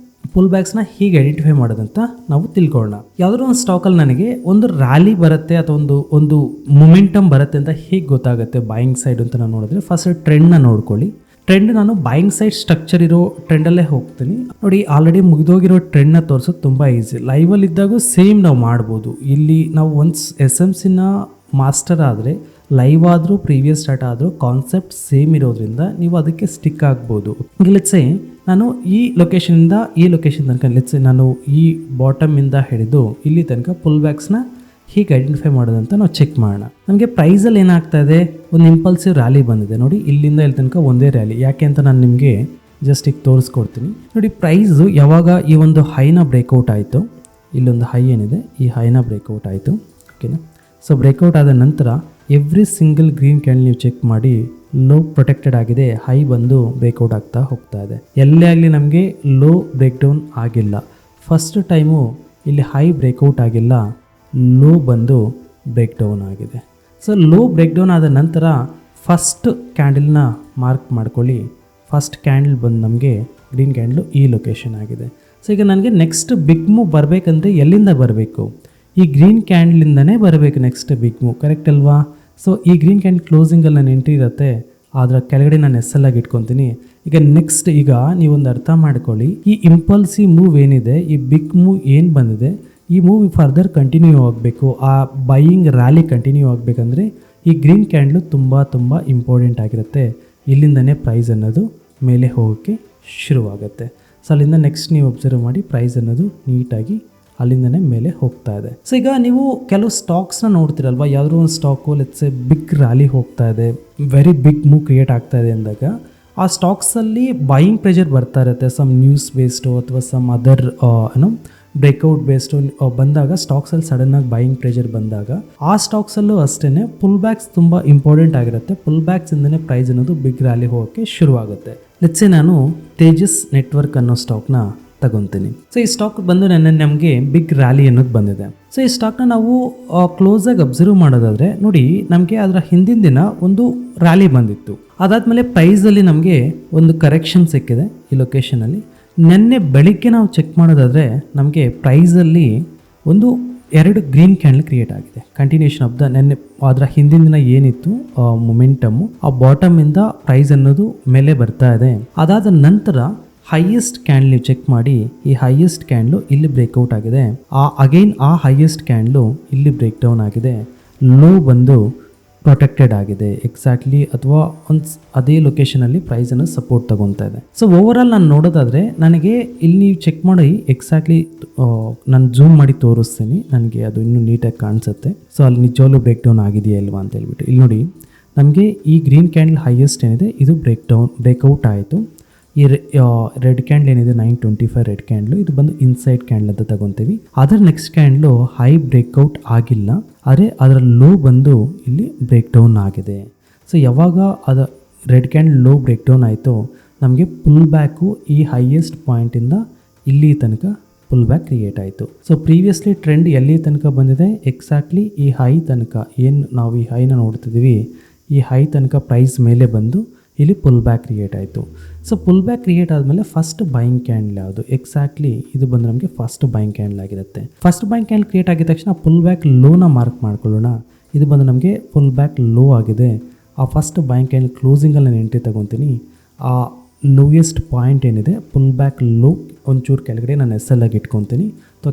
ಪುಲ್ ಬ್ಯಾಕ್ಸ್ನ ಹೀಗೆ ಐಡೆಂಟಿಫೈ ಮಾಡೋದಂತ ನಾವು ತಿಳ್ಕೊಳ್ಳೋಣ. ಯಾವುದಾದ್ರು ಒಂದು ಸ್ಟಾಕಲ್ಲಿ ನನಗೆ ಒಂದು ರ್ಯಾಲಿ ಬರುತ್ತೆ ಅಥವಾ ಒಂದು ಮೊಮೆಂಟಮ್ ಬರುತ್ತೆ ಅಂತ ಹೇಗೆ ಗೊತ್ತಾಗುತ್ತೆ ಬಾಯಿಂಗ್ ಸೈಡ್ ಅಂತ ನಾನು ನೋಡಿದ್ರೆ, ಫಸ್ಟ್ ಟ್ರೆಂಡ್ನ ನೋಡ್ಕೊಳ್ಳಿ. ಟ್ರೆಂಡ್ ನಾನು ಬಾಯಿಂಗ್ ಸೈಡ್ ಸ್ಟ್ರಕ್ಚರ್ ಇರೋ ಟ್ರೆಂಡಲ್ಲೇ ಹೋಗ್ತೀನಿ. ನೋಡಿ ಆಲ್ರೆಡಿ ಮುಗಿದೋಗಿರೋ ಟ್ರೆಂಡ್ನ ತೋರಿಸೋದು ತುಂಬ ಈಸಿ. ಲೈವಲ್ಲಿ ಇದ್ದಾಗ ಸೇಮ್ ನಾವು ಮಾಡ್ಬೋದು. ಇಲ್ಲಿ ನಾವು ಒನ್ಸ್ SMCನ ಮಾಸ್ಟರ್ ಆದರೆ ಲೈವ್ ಆದರೂ ಪ್ರೀವಿಯಸ್ ಡಾಟಾ ಆದರೂ ಕಾನ್ಸೆಪ್ಟ್ ಸೇಮ್ ಇರೋದ್ರಿಂದ ನೀವು ಅದಕ್ಕೆ ಸ್ಟಿಕ್ ಆಗ್ಬೋದು. ಲೆಟ್ಸೆ ನಾನು ಈ ಲೊಕೇಶನಿಂದ ಈ ಲೊಕೇಶನ್ ತನಕ, ಲೆಟ್ಸೆ ನಾನು ಈ ಬಾಟಮಿಂದ ಹಿಡಿದು ಇಲ್ಲಿ ತನಕ ಪುಲ್ ಬ್ಯಾಕ್ಸ್ನ ಹೀಗೆ ಐಡೆಂಟಿಫೈ ಮಾಡೋದಂತ ನಾವು ಚೆಕ್ ಮಾಡೋಣ. ನಮಗೆ ಪ್ರೈಸಲ್ಲಿ ಏನಾಗ್ತಾ ಇದೆ, ಒಂದು ಇಂಪಲ್ಸಿವ್ ರ್ಯಾಲಿ ಬಂದಿದೆ. ನೋಡಿ ಇಲ್ಲಿಂದ ಇಲ್ಲಿ ತನಕ ಒಂದೇ ರ್ಯಾಲಿ. ಯಾಕೆ ಅಂತ ನಾನು ನಿಮಗೆ ಜಸ್ಟ್ ಈಗ ತೋರಿಸ್ಕೊಡ್ತೀನಿ. ನೋಡಿ ಪ್ರೈಸು ಯಾವಾಗ ಈ ಒಂದು ಹೈನ ಬ್ರೇಕ್ಔಟ್ ಆಯಿತು, ಇಲ್ಲೊಂದು ಹೈ ಏನಿದೆ ಈ ಹೈನ ಬ್ರೇಕ್ಔಟ್ ಆಯಿತು, ಓಕೆನಾ. ಸೊ ಬ್ರೇಕ್ಔಟ್ ಆದ ನಂತರ ಎವ್ರಿ ಸಿಂಗಲ್ ಗ್ರೀನ್ ಕ್ಯಾಂಡಲ್ ನೀವು ಚೆಕ್ ಮಾಡಿ ಲೋ ಪ್ರೊಟೆಕ್ಟೆಡ್ ಆಗಿದೆ, ಹೈ ಬಂದು ಬ್ರೇಕ್ಔಟ್ ಆಗ್ತಾ ಹೋಗ್ತಾ ಇದೆ. ಎಲ್ಲೇ ಆಗಲಿ ನಮಗೆ ಲೋ ಬ್ರೇಕ್ ಡೌನ್ ಆಗಿಲ್ಲ. ಫಸ್ಟ್ ಟೈಮು ಇಲ್ಲಿ ಹೈ ಬ್ರೇಕ್ಔಟ್ ಆಗಿಲ್ಲ, ಲೋ ಬಂದು ಬ್ರೇಕ್ ಡೌನ್ ಆಗಿದೆ. ಸೊ ಲೋ ಬ್ರೇಕ್ ಡೌನ್ ಆದ ನಂತರ ಫಸ್ಟ್ ಕ್ಯಾಂಡಲ್ನ ಮಾರ್ಕ್ ಮಾಡ್ಕೊಳ್ಳಿ. ಫಸ್ಟ್ ಕ್ಯಾಂಡಲ್ ಬಂದು ನಮಗೆ ಗ್ರೀನ್ ಕ್ಯಾಂಡಲು ಈ ಲೊಕೇಶನ್ ಆಗಿದೆ. ಸೊ ಈಗ ನನಗೆ ನೆಕ್ಸ್ಟ್ ಬಿಗ್ ಮೂವ್ ಬರಬೇಕಂದ್ರೆ ಎಲ್ಲಿಂದ ಬರಬೇಕು, ಈ ಗ್ರೀನ್ ಕ್ಯಾಂಡಲಿಂದನೇ ಬರಬೇಕು ನೆಕ್ಸ್ಟ್ ಬಿಗ್ ಮೂವ್, ಕರೆಕ್ಟ್ ಅಲ್ವಾ. ಸೊ ಈ ಗ್ರೀನ್ ಕ್ಯಾಂಡಲ್ ಕ್ಲೋಸಿಂಗಲ್ಲಿ ನಾನು ಎಂಟ್ರಿ ಇರುತ್ತೆ, ಅದರ ಕೆಳಗಡೆ ನಾನು SL ಆಗಿ ಇಟ್ಕೊತೀನಿ. ಈಗ ನೆಕ್ಸ್ಟ್ ಈಗ ನೀವೊಂದು ಅರ್ಥ ಮಾಡ್ಕೊಳ್ಳಿ, ಈ ಇಂಪಲ್ಸಿವ್ ಮೂವ್ ಏನಿದೆ, ಈ ಬಿಗ್ ಮೂವ್ ಏನು ಬಂದಿದೆ, ಈ ಮೂವ್ ಫರ್ದರ್ ಕಂಟಿನ್ಯೂ ಆಗಬೇಕು, ಆ ಬೈಯಿಂಗ್ ರ್ಯಾಲಿ ಕಂಟಿನ್ಯೂ ಆಗಬೇಕಂದ್ರೆ ಈ ಗ್ರೀನ್ ಕ್ಯಾಂಡಲು ತುಂಬ ಇಂಪಾರ್ಟೆಂಟ್ ಆಗಿರುತ್ತೆ. ಇಲ್ಲಿಂದನೇ ಪ್ರೈಸ್ ಅನ್ನೋದು ಮೇಲೆ ಹೋಗೋಕ್ಕೆ ಶುರುವಾಗುತ್ತೆ. ಸೊ ಅಲ್ಲಿಂದ ನೆಕ್ಸ್ಟ್ ನೀವು ಅಬ್ಸರ್ವ್ ಮಾಡಿ ಪ್ರೈಸ್ ಅನ್ನೋದು ನೀಟಾಗಿ ಅಲ್ಲಿಂದನೇ ಮೇಲೆ ಹೋಗ್ತಾ ಇದೆ. ಸೊ ಈಗ ನೀವು ಕೆಲವು ಸ್ಟಾಕ್ಸ್ನ ನೋಡ್ತಿರಲ್ವ, ಯಾವುದೋ ಒಂದು ಸ್ಟಾಕು ಲೆಟ್ಸ್ ಬಿಗ್ ರ್ಯಾಲಿ ಹೋಗ್ತಾ ಇದೆ, ವೆರಿ ಬಿಗ್ ಮೂವ್ ಕ್ರಿಯೇಟ್ ಆಗ್ತಾ ಇದೆ ಅಂದಾಗ ಆ ಸ್ಟಾಕ್ಸಲ್ಲಿ ಬೈಯಿಂಗ್ ಪ್ರೆಷರ್ ಬರ್ತಾ ಇರುತ್ತೆ. ಸಮ್ ನ್ಯೂಸ್ ಬೇಸ್ಡು ಅಥವಾ ಸಮ್ ಅದರ್ ಬ್ರೇಕ್ಔಟ್ ಬೇಸ್ಡು ಬಂದಾಗ ಸ್ಟಾಕ್ಸಲ್ಲಿ ಸಡನ್ನಾಗಿ ಬೈಯಿಂಗ್ ಪ್ರೆಷರ್ ಬಂದಾಗ ಆ ಸ್ಟಾಕ್ಸಲ್ಲೂ ಅಷ್ಟೇ ಪುಲ್ ಬ್ಯಾಕ್ಸ್ ತುಂಬ ಇಂಪಾರ್ಟೆಂಟ್ ಆಗಿರುತ್ತೆ. ಪುಲ್ ಬ್ಯಾಕ್ಸಿಂದನೇ ಪ್ರೈಸ್ ಅನ್ನೋದು ಬಿಗ್ ರ್ಯಾಲಿ ಹೋಗೋಕ್ಕೆ ಶುರುವಾಗುತ್ತೆ. ಲೆಟ್ಸೆ ನಾನು ತೇಜಸ್ ನೆಟ್ವರ್ಕ್ ಅನ್ನೋ ಸ್ಟಾಕ್ನ ತಗೊತೀನಿ. ಸೊ ಈ ಸ್ಟಾಕ್ ಬಂದು ನಮಗೆ ಬಿಗ್ ರ್ಯಾಲಿ ಅನ್ನೋದು ಬಂದಿದೆ. ಸೊ ಈ ಸ್ಟಾಕ್ನ ನಾವು ಕ್ಲೋಸಾಗಿ ಅಬ್ಸರ್ವ್ ಮಾಡೋದಾದರೆ ನೋಡಿ, ನಮಗೆ ಅದರ ಹಿಂದಿನ ದಿನ ಒಂದು ರ್ಯಾಲಿ ಬಂದಿತ್ತು. ಅದಾದಮೇಲೆ ಪ್ರೈಸಲ್ಲಿ ನಮಗೆ ಒಂದು ಕರೆಕ್ಷನ್ ಸಿಕ್ಕಿದೆ ಈ ಲೊಕೇಶನಲ್ಲಿ. ನೆನ್ನೆ ಬೆಳಿಗ್ಗೆ ನಾವು ಚೆಕ್ ಮಾಡೋದಾದರೆ ನಮಗೆ ಪ್ರೈಸಲ್ಲಿ ಒಂದು 2 ಗ್ರೀನ್ ಕ್ಯಾಂಡಲ್ ಕ್ರಿಯೇಟ್ ಆಗಿದೆ. ಕಂಟಿನ್ಯೂಷನ್ ಆಫ್ ದ ನೆನ್ನೆ ಅದರ ಹಿಂದಿನ ದಿನ ಏನಿತ್ತು ಮೊಮೆಂಟಮ್ಮು, ಆ ಬಾಟಮಿಂದ ಪ್ರೈಸ್ ಅನ್ನೋದು ಮೇಲೆ ಬರ್ತಾ ಇದೆ. ಅದಾದ ನಂತರ ಹೈಯೆಸ್ಟ್ ಕ್ಯಾಂಡಲ್ ನೀವು ಚೆಕ್ ಮಾಡಿ, ಈ ಹೈಯೆಸ್ಟ್ ಕ್ಯಾಂಡಲು ಇಲ್ಲಿ ಬ್ರೇಕ್ಔಟ್ ಆಗಿದೆ. ಆ ಹೈಯೆಸ್ಟ್ ಕ್ಯಾಂಡಲು ಇಲ್ಲಿ ಬ್ರೇಕ್ ಡೌನ್ ಆಗಿದೆ, ಲೋ ಬಂದು ಪ್ರೊಟೆಕ್ಟೆಡ್ ಆಗಿದೆ ಎಕ್ಸಾಕ್ಟ್ಲಿ, ಅಥವಾ ಅದೇ ಲೊಕೇಶನಲ್ಲಿ ಪ್ರೈಸನ್ನು ಸಪೋರ್ಟ್ ತಗೊತಾ ಇದೆ. ಸೊ ಓವರ್ ಆಲ್ ನಾನು ನೋಡೋದಾದರೆ ನನಗೆ ಇಲ್ಲಿ ನೀವು ಚೆಕ್ ಮಾಡಿ ಎಕ್ಸಾಕ್ಟ್ಲಿ ನಾನು ಝೂಮ್ ಮಾಡಿ ತೋರಿಸ್ತೀನಿ, ನನಗೆ ಅದು ಇನ್ನೂ ನೀಟಾಗಿ ಕಾಣಿಸುತ್ತೆ. ಸೊ ಅಲ್ಲಿ ನಿಜವಾಗ್ಲೂ ಬ್ರೇಕ್ ಡೌನ್ ಆಗಿದೆಯಾ ಇಲ್ವಾ ಅಂತ ಹೇಳ್ಬಿಟ್ಟು ಇಲ್ಲಿ ನೋಡಿ, ನಮಗೆ ಈ ಗ್ರೀನ್ ಕ್ಯಾಂಡಲ್ ಹೈಯೆಸ್ಟ್ ಏನಿದೆ ಇದು ಬ್ರೇಕ್ಔಟ್ ಆಯಿತು. ಈ ರೆಡ್ ಕ್ಯಾಂಡಲ್ ಏನಿದೆ 925 ರೆಡ್ ಕ್ಯಾಂಡಲು, ಇದು ಬಂದು ಇನ್ಸೈಡ್ ಕ್ಯಾಂಡಲ್ ಅಂತ ತಗೊತೀವಿ. ಅದರ ನೆಕ್ಸ್ಟ್ ಕ್ಯಾಂಡಲು ಹೈ ಬ್ರೇಕ್ಔಟ್ ಆಗಿಲ್ಲ, ಆದರೆ ಅದರ ಲೋ ಬಂದು ಇಲ್ಲಿ ಬ್ರೇಕ್ ಡೌನ್ ಆಗಿದೆ. ಸೊ ಯಾವಾಗ ಅದು red candle low break down ಆಯಿತು, ನಮಗೆ ಪುಲ್ ಬ್ಯಾಕು ಈ ಹೈಯೆಸ್ಟ್ ಪಾಯಿಂಟಿಂದ ಇಲ್ಲಿ ತನಕ ಪುಲ್ ಬ್ಯಾಕ್ ಕ್ರಿಯೇಟ್ ಆಯಿತು. ಸೊ ಪ್ರೀವಿಯಸ್ಲಿ ಟ್ರೆಂಡ್ ಎಲ್ಲಿ ತನಕ ಬಂದಿದೆ, ಎಕ್ಸಾಕ್ಟ್ಲಿ ಈ ಹೈ ತನಕ ಏನು ನಾವು ಈ ಹೈನ ನೋಡ್ತಿದ್ದೀವಿ, ಈ ಹೈ ತನಕ ಪ್ರೈಸ್ ಮೇಲೆ ಬಂದು ಇಲ್ಲಿ ಪುಲ್ ಬ್ಯಾಕ್ ಕ್ರಿಯೇಟ್ ಆಯಿತು. ಸೊ ಪುಲ್ ಬ್ಯಾಕ್ ಕ್ರಿಯೇಟ್ ಆದಮೇಲೆ ಫಸ್ಟ್ ಬೈಯಿಂಗ್ ಕ್ಯಾಂಡಲ್ ಯಾವುದು, ಎಕ್ಸಾಕ್ಟ್ಲಿ ಇದು ಬಂದು ನಮಗೆ ಫಸ್ಟ್ ಬೈಯಿಂಗ್ ಕ್ಯಾಂಡಲ್ ಆಗಿರುತ್ತೆ. ಫಸ್ಟ್ ಬೈಯಿಂಗ್ ಕ್ಯಾಂಡಲ್ ಕ್ರಿಯೇಟ್ ಆಗಿದ ತಕ್ಷಣ ಪುಲ್ ಬ್ಯಾಕ್ ಲೋನ ಮಾರ್ಕ್ ಮಾಡ್ಕೊಳ್ಳೋಣ. ಇದು ಬಂದು ನಮಗೆ ಪುಲ್ ಬ್ಯಾಕ್ ಲೋ ಆಗಿದೆ. ಆ ಫಸ್ಟ್ ಬೈಯಿಂಗ್ ಕ್ಯಾಂಡಲ್ ಕ್ಲೋಸಿಂಗಲ್ಲಿ ನಾನು ಎಂಟ್ರಿ ತಗೊತೀನಿ. ಆ ಲೋಯೆಸ್ಟ್ ಪಾಯಿಂಟ್ ಏನಿದೆ ಪುಲ್ ಬ್ಯಾಕ್ ಲೋ ಒಂಚೂರು ಕೆಳಗಡೆ ನಾನು SL ಆಗಿ ಇಟ್ಕೊತೀನಿ. ಸೊ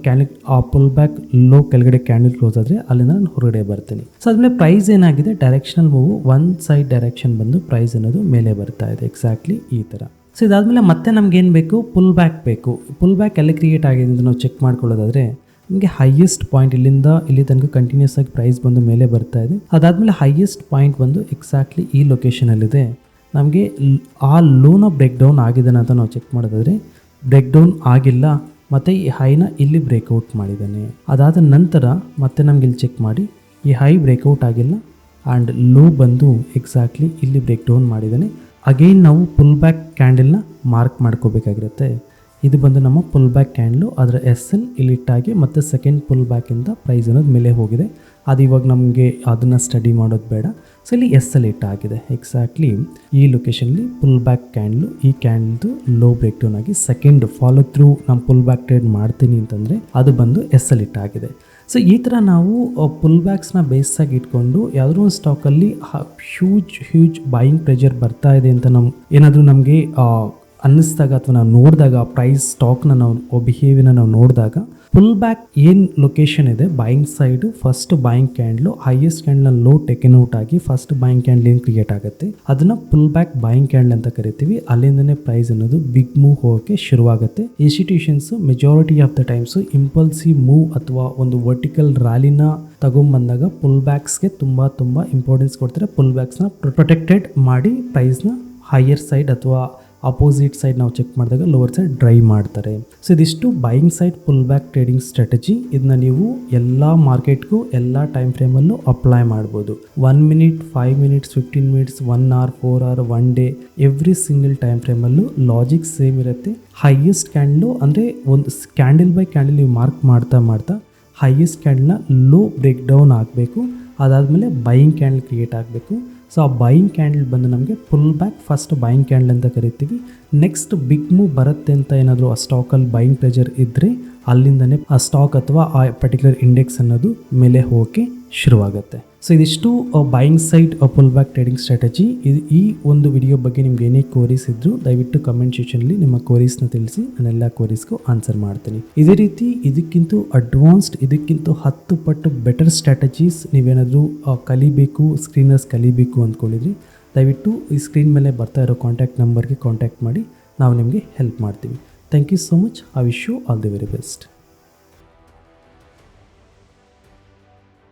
ಆ ಪುಲ್ ಬ್ಯಾಕ್ ಲೋ ಕೆಳಗಡೆ ಕ್ಯಾಂಡಲ್ ಕ್ಲೋಸ್ ಆದರೆ ಅಲ್ಲಿಂದ ನಾನು ಹೊರಗಡೆ ಬರ್ತೀನಿ. ಸೊ ಅದಾದಮೇಲೆ ಪ್ರೈಸ್ ಏನಾಗಿದೆ, directional Moov one side direction ಬಂದು ಪ್ರೈಸ್ ಅನ್ನೋದು ಮೇಲೆ ಬರ್ತಾ ಇದೆ, ಎಕ್ಸಾಕ್ಟ್ಲಿ ಈ ಥರ. ಸೊ ಇದಾದಮೇಲೆ ಮತ್ತೆ ನಮ್ಗೇನು ಬೇಕು, ಪುಲ್ ಬ್ಯಾಕ್ ಬೇಕು. ಪುಲ್ ಬ್ಯಾಕ್ ಎಲ್ಲಿ ಕ್ರಿಯೇಟ್ ಆಗಿದೆ ಅಂತ ನಾವು ಚೆಕ್ ಮಾಡ್ಕೊಳ್ಳೋದಾದರೆ ನಮಗೆ ಹೈಯೆಸ್ಟ್ ಪಾಯಿಂಟ್ ಇಲ್ಲಿಂದ ಇಲ್ಲಿ ತನಕ ಕಂಟಿನ್ಯೂಸ್ ಆಗಿ ಪ್ರೈಸ್ ಬಂದು ಮೇಲೆ ಬರ್ತಾ ಇದೆ. ಅದಾದಮೇಲೆ ಹೈಯೆಸ್ಟ್ ಪಾಯಿಂಟ್ ಬಂದು ಎಕ್ಸಾಕ್ಟ್ಲಿ ಈ ಲೊಕೇಶನಲ್ಲಿದೆ. ನಮಗೆ ಆ ಲೋನ ಬ್ರೇಕ್ ಡೌನ್ ಆಗಿದೆ ಅಂತ ನಾವು ಚೆಕ್ ಮಾಡೋದಾದರೆ ಬ್ರೇಕ್ ಡೌನ್ ಆಗಿಲ್ಲ, ಮತ್ತು ಈ ಹೈನ ಇಲ್ಲಿ ಬ್ರೇಕ್ಔಟ್ ಮಾಡಿದ್ದಾನೆ. ಅದಾದ ನಂತರ ಮತ್ತೆ ನಮ್ಗೆ ಇಲ್ಲಿ ಚೆಕ್ ಮಾಡಿ ಈ ಹೈ ಬ್ರೇಕ್ಔಟ್ ಆಗಿಲ್ಲ ಆ್ಯಂಡ್ ಲೋ ಬಂದು ಎಕ್ಸಾಕ್ಟ್ಲಿ ಇಲ್ಲಿ ಬ್ರೇಕ್ ಡೌನ್ ಮಾಡಿದ್ದಾನೆ. ಅಗೈನ್ ನಾವು ಪುಲ್ ಬ್ಯಾಕ್ ಕ್ಯಾಂಡಲ್ನ ಮಾರ್ಕ್ ಮಾಡ್ಕೋಬೇಕಾಗಿರುತ್ತೆ. ಇದು ಬಂದು ನಮ್ಮ ಪುಲ್ ಬ್ಯಾಕ್ ಕ್ಯಾಂಡಲು, ಅದರ SL ಇಲ್ಲಿ ಇಟ್ಟಾಗಿ ಮತ್ತು ಸೆಕೆಂಡ್ ಪುಲ್ ಬ್ಯಾಕಿಂದ ಪ್ರೈಸ್ ಅನ್ನೋದು ಮೇಲೆ ಹೋಗಿದೆ. ಅದು ಇವಾಗ ನಮಗೆ ಅದನ್ನು ಸ್ಟಡಿ ಮಾಡೋದು ಬೇಡ. ಸೊ ಇಲ್ಲಿ SL ಇಟ್ಟಾಗಿದೆ, ಎಕ್ಸಾಕ್ಟ್ಲಿ ಈ ಲೊಕೇಶನ್ಲಿ ಪುಲ್ ಬ್ಯಾಕ್ ಕ್ಯಾಂಡಲು, ಈ ಕ್ಯಾಂಡಲ್ದು ಲೋ ಬ್ರೇಕ್ ಡೌನ್ ಆಗಿ ಸೆಕೆಂಡ್ ಫಾಲೋ ಥ್ರೂ ನಾನು ಪುಲ್ ಬ್ಯಾಕ್ ಟ್ರೇಡ್ ಮಾಡ್ತೀನಿ ಅಂತಂದರೆ ಅದು ಬಂದು SL ಇಟ್ಟಾಗಿದೆ. ಸೊ ಈ ಥರ ನಾವು ಪುಲ್ ಬ್ಯಾಕ್ಸ್ನ ಬೇಸಾಗಿ ಇಟ್ಕೊಂಡು ಯಾವುದೋ ಒಂದು ಸ್ಟಾಕಲ್ಲಿ ಹ್ಯೂಜ್ ಬಾಯಿಂಗ್ ಪ್ರೆಷರ್ ಬರ್ತಾ ಇದೆ ಅಂತ ಏನಾದರೂ ನಮಗೆ ಅನ್ನಿಸ್ದಾಗ ಅಥವಾ ನಾವು ನೋಡಿದಾಗ ಪ್ರೈಸ್ ಸ್ಟಾಕ್ನ ನಾವು ಬಿಹೇವಿಯರ್ನ ನಾವು ನೋಡಿದಾಗ ಪುಲ್ ಬ್ಯಾಕ್ ಏನು ಲೊಕೇಶನ್ ಇದೆ buying side first buying candle highest ಕ್ಯಾಂಡ್ಲ ಲೋ ಟೇಕನ್ ಔಟ್ ಆಗಿ ಫಸ್ಟ್ ಬಾಯಿಂಗ್ ಕ್ಯಾಂಡ್ಲ್ ಏನು ಕ್ರಿಯೇಟ್ ಆಗುತ್ತೆ ಅದನ್ನು ಪುಲ್ ಬ್ಯಾಕ್ ಬಾಯಿಂಗ್ ಕ್ಯಾಂಡ್ಲ್ ಅಂತ ಕರಿತೀವಿ. ಅಲ್ಲಿಂದನೇ ಪ್ರೈಸ್ ಅನ್ನೋದು ಬಿಗ್ ಮೂವ್ ಹೋಗೋಕ್ಕೆ ಶುರುವಾಗುತ್ತೆ. Institutions majority of the times impulsive move ಅಥವಾ ಒಂದು ವರ್ಟಿಕಲ್ ರ್ಯಾಲಿನ ತಗೊಂಬಂದಾಗ ಪುಲ್ ಬ್ಯಾಕ್ಸ್ಗೆ ತುಂಬ ಇಂಪಾರ್ಟೆನ್ಸ್ ಕೊಡ್ತಾರೆ. ಪುಲ್ ಬ್ಯಾಕ್ಸ್ನ ಪ್ರೊಟೆಕ್ಟೆಡ್ ಮಾಡಿ ಪ್ರೈಸ್ನ ಹೈಯರ್ ಸೈಡ್ ಅಥವಾ ಅಪೋಸಿಟ್ ಸೈಡ್ ನಾವು ಚೆಕ್ ಮಾಡಿದಾಗ ಲೋವರ್ ಸೈಡ್ ಡ್ರೈವ್ ಮಾಡ್ತಾರೆ. ಸೊ ಇದಿಷ್ಟು buying side pull back trading strategy. ಇದನ್ನ ನೀವು ಎಲ್ಲ ಮಾರ್ಕೆಟ್ಗೂ ಎಲ್ಲ ಟೈಮ್ ಫ್ರೇಮಲ್ಲೂ ಅಪ್ಲೈ ಮಾಡ್ಬೋದು. 1 minute, 5 minutes, 15 minutes, 1 hour, 4 hour, 1 day, every single time ಫ್ರೇಮಲ್ಲೂ ಲಾಜಿಕ್ ಸೇಮ್ ಇರುತ್ತೆ. ಹೈಯೆಸ್ಟ್ ಕ್ಯಾಂಡಲು ಅಂದರೆ ಒಂದು ಕ್ಯಾಂಡಲ್ ಬೈ ಕ್ಯಾಂಡಲ್ ನೀವು ಮಾರ್ಕ್ ಮಾಡ್ತಾ ಹೈಯೆಸ್ಟ್ ಕ್ಯಾಂಡಲ್ನ ಲೋ ಬ್ರೇಕ್ ಡೌನ್ ಆಗಬೇಕು. ಅದಾದಮೇಲೆ ಬೈಯಿಂಗ್ ಕ್ಯಾಂಡಲ್ ಕ್ರಿಯೇಟ್ ಆಗಬೇಕು. ಸೊ ಆ ಬೈಯಿಂಗ್ ಕ್ಯಾಂಡಲ್ ಬಂದು ನಮಗೆ pull back first buying candle ಅಂತ ಕರಿತೀವಿ. ನೆಕ್ಸ್ಟ್ ಬಿಗ್ ಮೂವ್ ಬರುತ್ತೆ ಅಂತ ಏನಾದರೂ ಆ ಸ್ಟಾಕಲ್ಲಿ ಬೈಯಿಂಗ್ ಪ್ರೆಷರ್ ಇದ್ದರೆ ಅಲ್ಲಿಂದನೇ ಆ ಸ್ಟಾಕ್ ಅಥವಾ ಆ ಪರ್ಟಿಕ್ಯುಲರ್ ಇಂಡೆಕ್ಸ್ ಅನ್ನೋದು ಮೇಲೆ ಹೋಗೋಕ್ಕೆ ಶುರುವಾಗುತ್ತೆ. ಸೊ ಇದಿಷ್ಟು buying side pull back trading strategy. ಈ ಒಂದು ವಿಡಿಯೋ ಬಗ್ಗೆ ನಿಮ್ಗೆ ಏನೇ ಕ್ವರೀಸ್ ಇದ್ದರೂ ದಯವಿಟ್ಟು ಕಮೆಂಟ್ ಸೆಕ್ಷನಲ್ಲಿ ನಿಮ್ಮ ಕ್ವರೀಸ್ನ ತಿಳಿಸಿ, ನಾನೆಲ್ಲ ಕ್ವರೀಸ್ಗೂ ಆನ್ಸರ್ ಮಾಡ್ತೀನಿ. ಇದೇ ರೀತಿ ಇದಕ್ಕಿಂತ ಅಡ್ವಾನ್ಸ್ಡ್, ಇದಕ್ಕಿಂತ 10 ಪಟ್ಟು ಬೆಟರ್ ಸ್ಟ್ರಾಟಜೀಸ್ ನೀವೇನಾದರೂ ಕಲಿಬೇಕು, ಸ್ಕ್ರೀನರ್ಸ್ ಕಲಿಬೇಕು ಅಂದ್ಕೊಂಡಿದ್ರಿ ದಯವಿಟ್ಟು ಈ ಸ್ಕ್ರೀನ್ ಮೇಲೆ ಬರ್ತಾ ಇರೋ ಕಾಂಟ್ಯಾಕ್ಟ್ ನಂಬರ್ಗೆ ಕಾಂಟ್ಯಾಕ್ಟ್ ಮಾಡಿ, ನಾವು ನಿಮಗೆ ಹೆಲ್ಪ್ ಮಾಡ್ತೀವಿ. Thank you so much. I wish you all the very best.